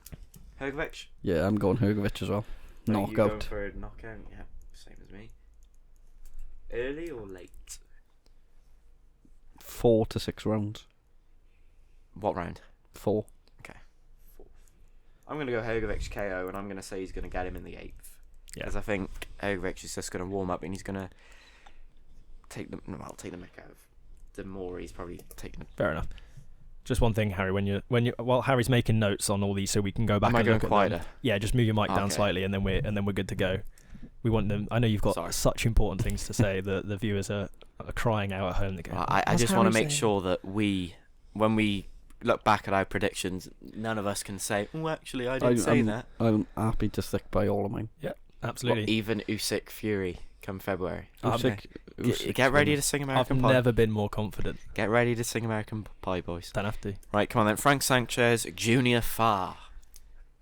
Hrgović. Yeah, I'm going Hrgović as well. You going Knockout. for a knockout? Yeah, same as me. Early or late? 4 to 6 rounds. What round? 4. I'm going to go Hrgović KO, and I'm going to say he's going to get him in the 8th. Yeah. Because I think Hrgović is just going to warm up, and he's going to take the mick out of Demori. He's probably taking the... Fair enough. Just one thing, Harry. When you while Harry's making notes on all these, so we can go back Am I and going look at quieter? them. Yeah, just move your mic down Okay. slightly, and then we're good to go. We want them. I know you've got Sorry. such important things to say that the viewers are crying out at home. They go, Well, I "What's just want to Harry make saying?" sure that when we look back at our predictions, none of us can say, "Oh, actually, I didn't say that." I'm happy to stick by all of mine. Absolutely. What, even Usyk Fury come February. Usyk, Get ready to sing I've American Pie. never been more confident. Get ready to sing American Pie, boys. Don't have to. Right, come on then. Frank Sanchez, Junior Farr.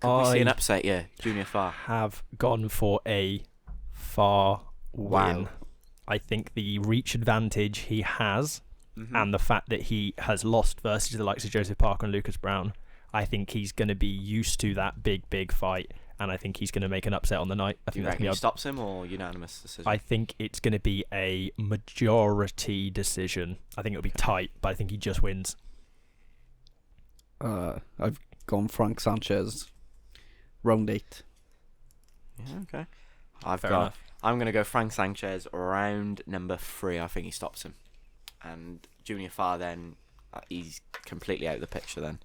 Could we see an I upset? Yeah, Junior Farr. have gone for a far Wow. win. I think the reach advantage he has, Mhm. and the fact that he has lost versus the likes of Joseph Parker and Lucas Brown, I think he's going to be used to that big fight, and I think he's going to make an upset on the night. I Do think you that's reckon gonna he be stops him or unanimous decision? I think it's going to be a majority decision. I think it'll be tight, but I think he just wins. I've gone Frank Sanchez. Round 8. Yeah, okay. I've Fair got. enough. I'm gonna go Frank Sanchez round number 3. I think he stops him, and Junior Farr then he's completely out of the picture then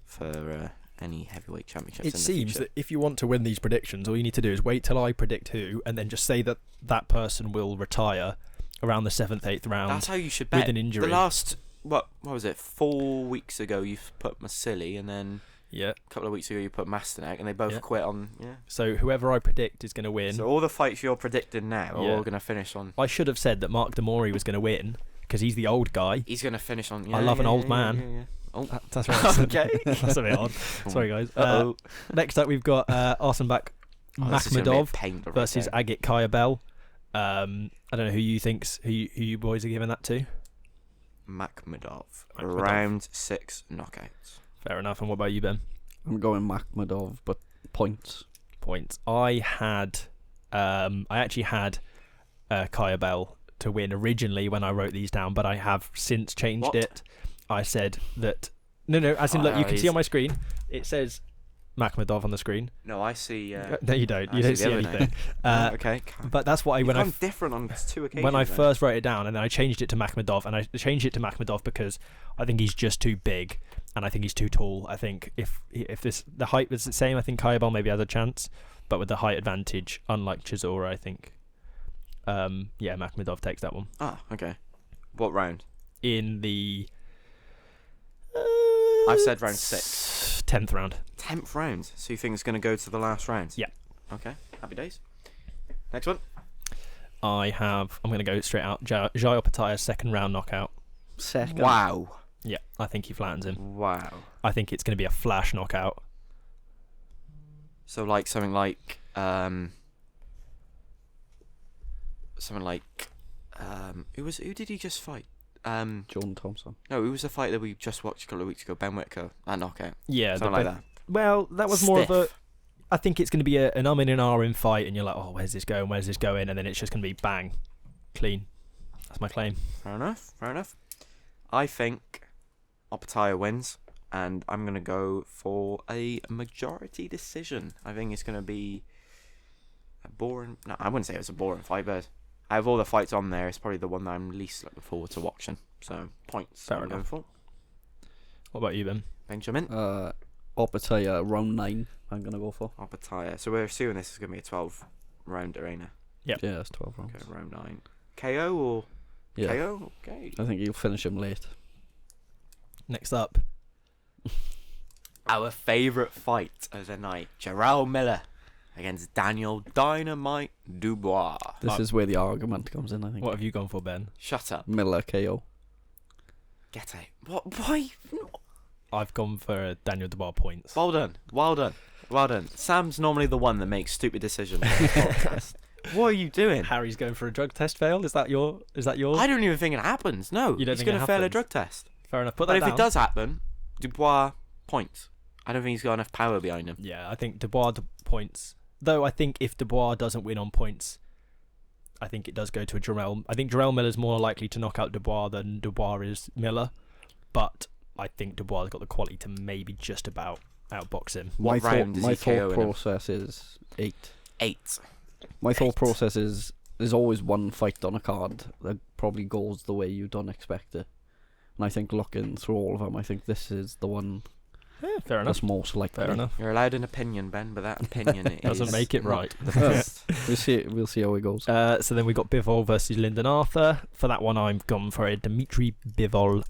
for any heavyweight championships. It in the seems future. that if you want to win these predictions, all you need to do is wait till I predict who, and then just say that that person will retire around the 7th, 8th round. That's how you should bet. with an injury. The last what was it? 4 weeks ago you put Masili, and then Yeah. a couple of weeks ago you put Masternak, and they both Yeah. quit on. Yeah. So whoever I predict is going to win. So all the fights you're predicting now are Yeah. all gonna finish on. I should have said that Mark Demori was going to win because he's the old guy. He's gonna finish on. I love an old yeah, man. Yeah. Oh, That's right. okay. That's a bit odd. Sorry, guys. Uh-oh. Next up, we've got Arsenbak Oh, this is gonna be a Makhmedov pain to write versus down. Agit Kayabel. I don't know who you boys are giving that to. Makhmedov. Makhmedov. Round 6 knockouts. Fair enough. And what about you, Ben? I'm going Makhmedov, but points. Points. I actually had Kayabel to win originally when I wrote these down, but I have since changed What? it. I said that no, as in look, you can see on my screen. It says Makhmedov on the screen. No, I see. No, you don't. I You don't see see the other anything. name. Okay. But that's what I You've when I gone different on 2 occasions. when I then. first wrote it down, and then I changed it to Makhmedov, and I changed it to Makhmedov because I think he's just too big, and I think he's too tall. I think if the height was the same, I think Kayabel maybe has a chance, but with the height advantage, unlike Chisora, I think, Makhmedov takes that one. Ah, okay. What round? In the I've said round 6. 10th round. 10th round. So you think it's going to go to the last round? Yeah. Okay. Happy days. Next one. I'm going to go straight out. Jai Opetaia, second round knockout. Second. Wow. Yeah, I think he flattens him. Wow. I think it's going to be a flash knockout. So like something like who did he just fight? Jordan Thompson. No, it was a fight that we just watched a couple of weeks ago. Ben Whitaker, that knockout. Yeah, something like that. Well, that was more of a. Stiff. I think it's going to be an in and R in fight, and you're like, oh, where's this going? Where's this going? And then it's just going to be bang, clean. That's my claim. Fair enough. I think Opetaia wins, and I'm going to go for a majority decision. I think it's going to be a boring... No, I wouldn't say it was a boring fight, but out of all the fights on there, it's probably the one that I'm least looking forward to watching. So, points. Fair I'm enough. going for. What about you, Ben? Benjamin? Opetaia, round 9, I'm going to go for. Opetaia. So we're assuming this is going to be a 12-round arena. Yep. Yeah, it's 12 rounds. Okay, round 9. KO or... Yeah. KO? Okay. I think he'll finish him late. Next up. Our favourite fight of the night. Jarrell Miller against Daniel Dynamite Dubois. This is where the argument comes in, I think. What have you gone for, Ben? Shut up. Miller KO. Get out. What? Why? I've gone for Daniel Dubois points. Well done. Sam's normally the one that makes stupid decisions on this podcast. What are you doing? Harry's going for a drug test fail. Is that your? I don't even think it happens. No, You don't he's think going it to fail a happens? drug test. Fair enough. Put But that if down. it does happen, Dubois points. I don't think he's got enough power behind him. Yeah, I think Dubois points. Though I think if Dubois doesn't win on points, I think it does go to a Jarrell. I think Jarrell Miller's more likely to knock out Dubois than Dubois is Miller. But I think Dubois has got the quality to maybe just about outbox him. What round does he KO thought in him? process is 8. 8. My thought process is there's always one fight on a card that probably goes the way you don't expect it. And I think looking through all of them, I think this is the one Yeah, fair enough. that's most likely. Fair enough. You're allowed an opinion, Ben, but that opinion Doesn't make it not right. the best. We'll see how it goes. So then we got Bivol versus Lyndon Arthur. For that one, I've gone for a Dimitri Bivol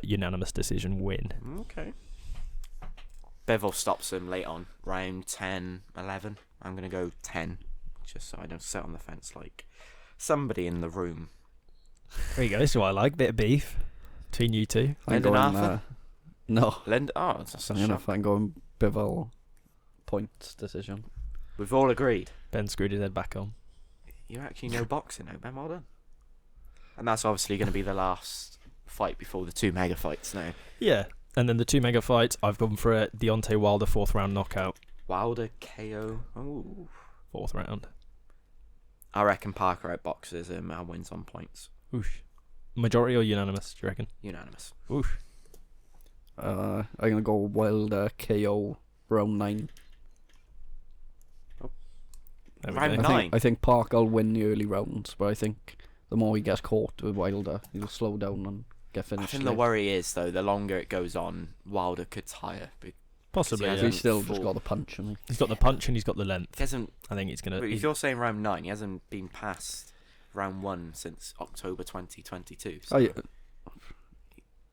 unanimous decision win. Okay. Bivol stops him late on, round 10, 11. I'm going to go 10, just so I don't sit on the fence like somebody in the room. There you go. This is what I like. Bit of beef between you two. I'm Lyndon going, Arthur? no. Oh, that's a Fair shock. enough. I'm going Bivol points decision. We've all agreed. Ben screwed his head back on. You actually know boxing now, Ben. Well done. And that's obviously going to be the last fight before the 2 mega fights now. Yeah. And then the 2 mega fights, I've gone for a Deontay Wilder 4th round knockout. Wilder KO. Ooh. 4th round. I reckon Parker outboxes him and wins on points. Oosh. Majority or unanimous, do you reckon? Unanimous. Oosh. I'm going to go Wilder KO round 9. There we Round go. 9? I think Parker will win the early rounds, but I think the more he gets caught with Wilder, he'll slow down and get I finished. think the worry is, though, the longer it goes on, Wilder could tire. Possibly, he yeah. hasn't He's still just fought- got the punch, and He's got the punch and he's got the length. He hasn't. I think he's going But to... if you're saying round 9, he hasn't been past round 1 since October 2022. So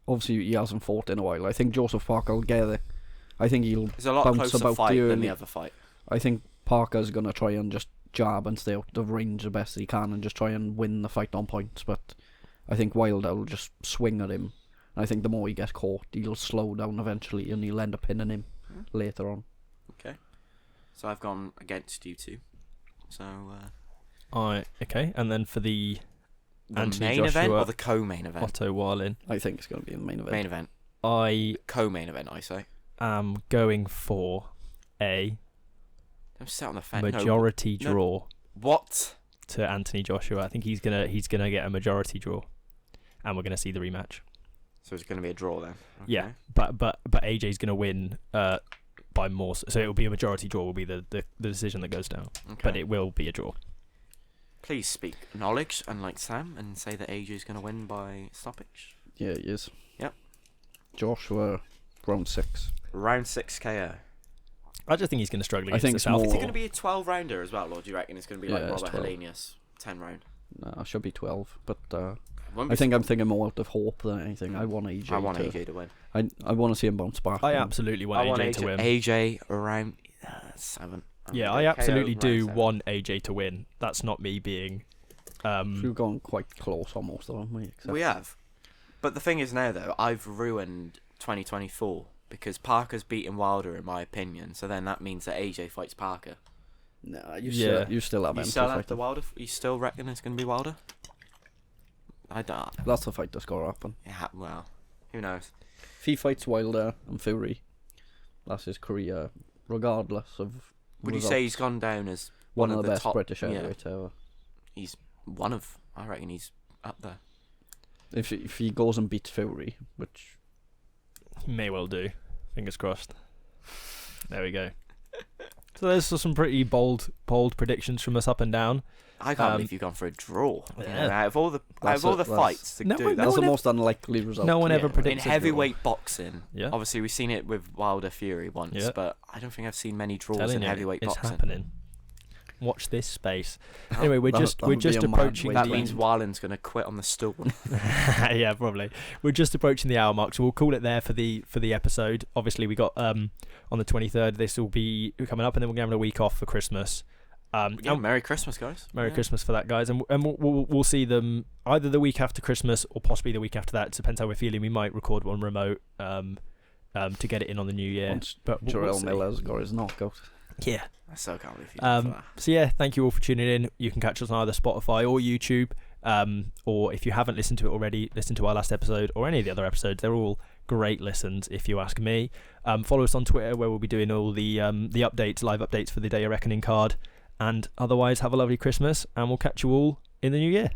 obviously he hasn't fought in a while. I think Joseph Parker will get it. I think he'll it's a lot bounce closer about fight the than early. the other fight. I think Parker's going to try and just jab and stay out of range the best he can and just try and win the fight on points, but I think Wilder will just swing at him. And I think the more he gets caught, he'll slow down eventually and he'll end up pinning him later on. Okay. So I've gone against you two. So okay, and then for the the Anthony main event Joshua, or the co-main event? Otto Warlin, I think it's going to be the main event. Main event. I Co-main event, I say. am going for a Don't sit on the fence. majority no. draw What? to Anthony Joshua. I think he's gonna get a majority draw, and we're gonna see the rematch. So it's going to be a draw then. Okay. Yeah, but AJ's gonna win by more, so it will be a majority draw. Will be the decision that goes down, Okay. but it will be a draw. Please speak knowledge, unlike Sam, and say that AJ is going to win by stoppage. Yeah, he is. Yep. Joshua, round 6. Round 6 KO. I just think he's gonna struggle I against think the it's South. more- Is it going to be a 12 rounder as well, or do you reckon it's going to be like Yeah, it's Robert 12. Helenius 10 round? No, it should be 12, but Won't I be think I'm thinking more out of hope than anything. I want AJ I want to... AJ to win. I want to see him bounce back. I absolutely want AJ to win. AJ around 7. Yeah, I absolutely do want AJ to win. That's not me being. We've gone quite close almost, haven't we? We have. But the thing is now, though, I've ruined 2024 because Parker's beaten Wilder, in my opinion. So then that means that AJ fights Parker. No, you still have him. You still have the Wilder? You still reckon it's going to be Wilder? I don't. That's the fight that's got to happen. Yeah, well, who knows? If he fights Wilder and Fury, that's his career, regardless of. Would you say he's gone down as one of the best top, British heavyweights ever? He's one of. I reckon he's up there. If he goes and beats Fury, which he may well do, fingers crossed. There we go. So there's some pretty bold predictions from us up and down. I can't believe you've gone for a draw. Yeah. You know, out of all the fights to do, that's the most unlikely result. No one ever predicts in heavyweight boxing. Yeah. Obviously, we've seen it with Wilder Fury once, but I don't think I've seen many draws in heavyweight boxing. It's happening. Watch this space. Anyway, we're just approaching. That means Wallen's going to quit on the stool. Yeah, probably. We're just approaching the hour mark, so we'll call it there for the episode. Obviously, we got on the 23rd. This will be coming up, and then we're going to have a week off for Christmas. Merry Christmas, guys! Merry Christmas for that, guys, and we'll see them either the week after Christmas or possibly the week after that. It depends how we're feeling. We might record one remote to get it in on the new year. But Jarrell Miller's got his knockout. Yeah. I so can't believe you did that. So yeah, thank you all for tuning in. You can catch us on either Spotify or YouTube, or if you haven't listened to it already, listen to our last episode or any of the other episodes. They're all great listens, if you ask me. Follow us on Twitter, where we'll be doing all the updates, live updates for the Day of Reckoning card. And otherwise, have a lovely Christmas, and we'll catch you all in the new year.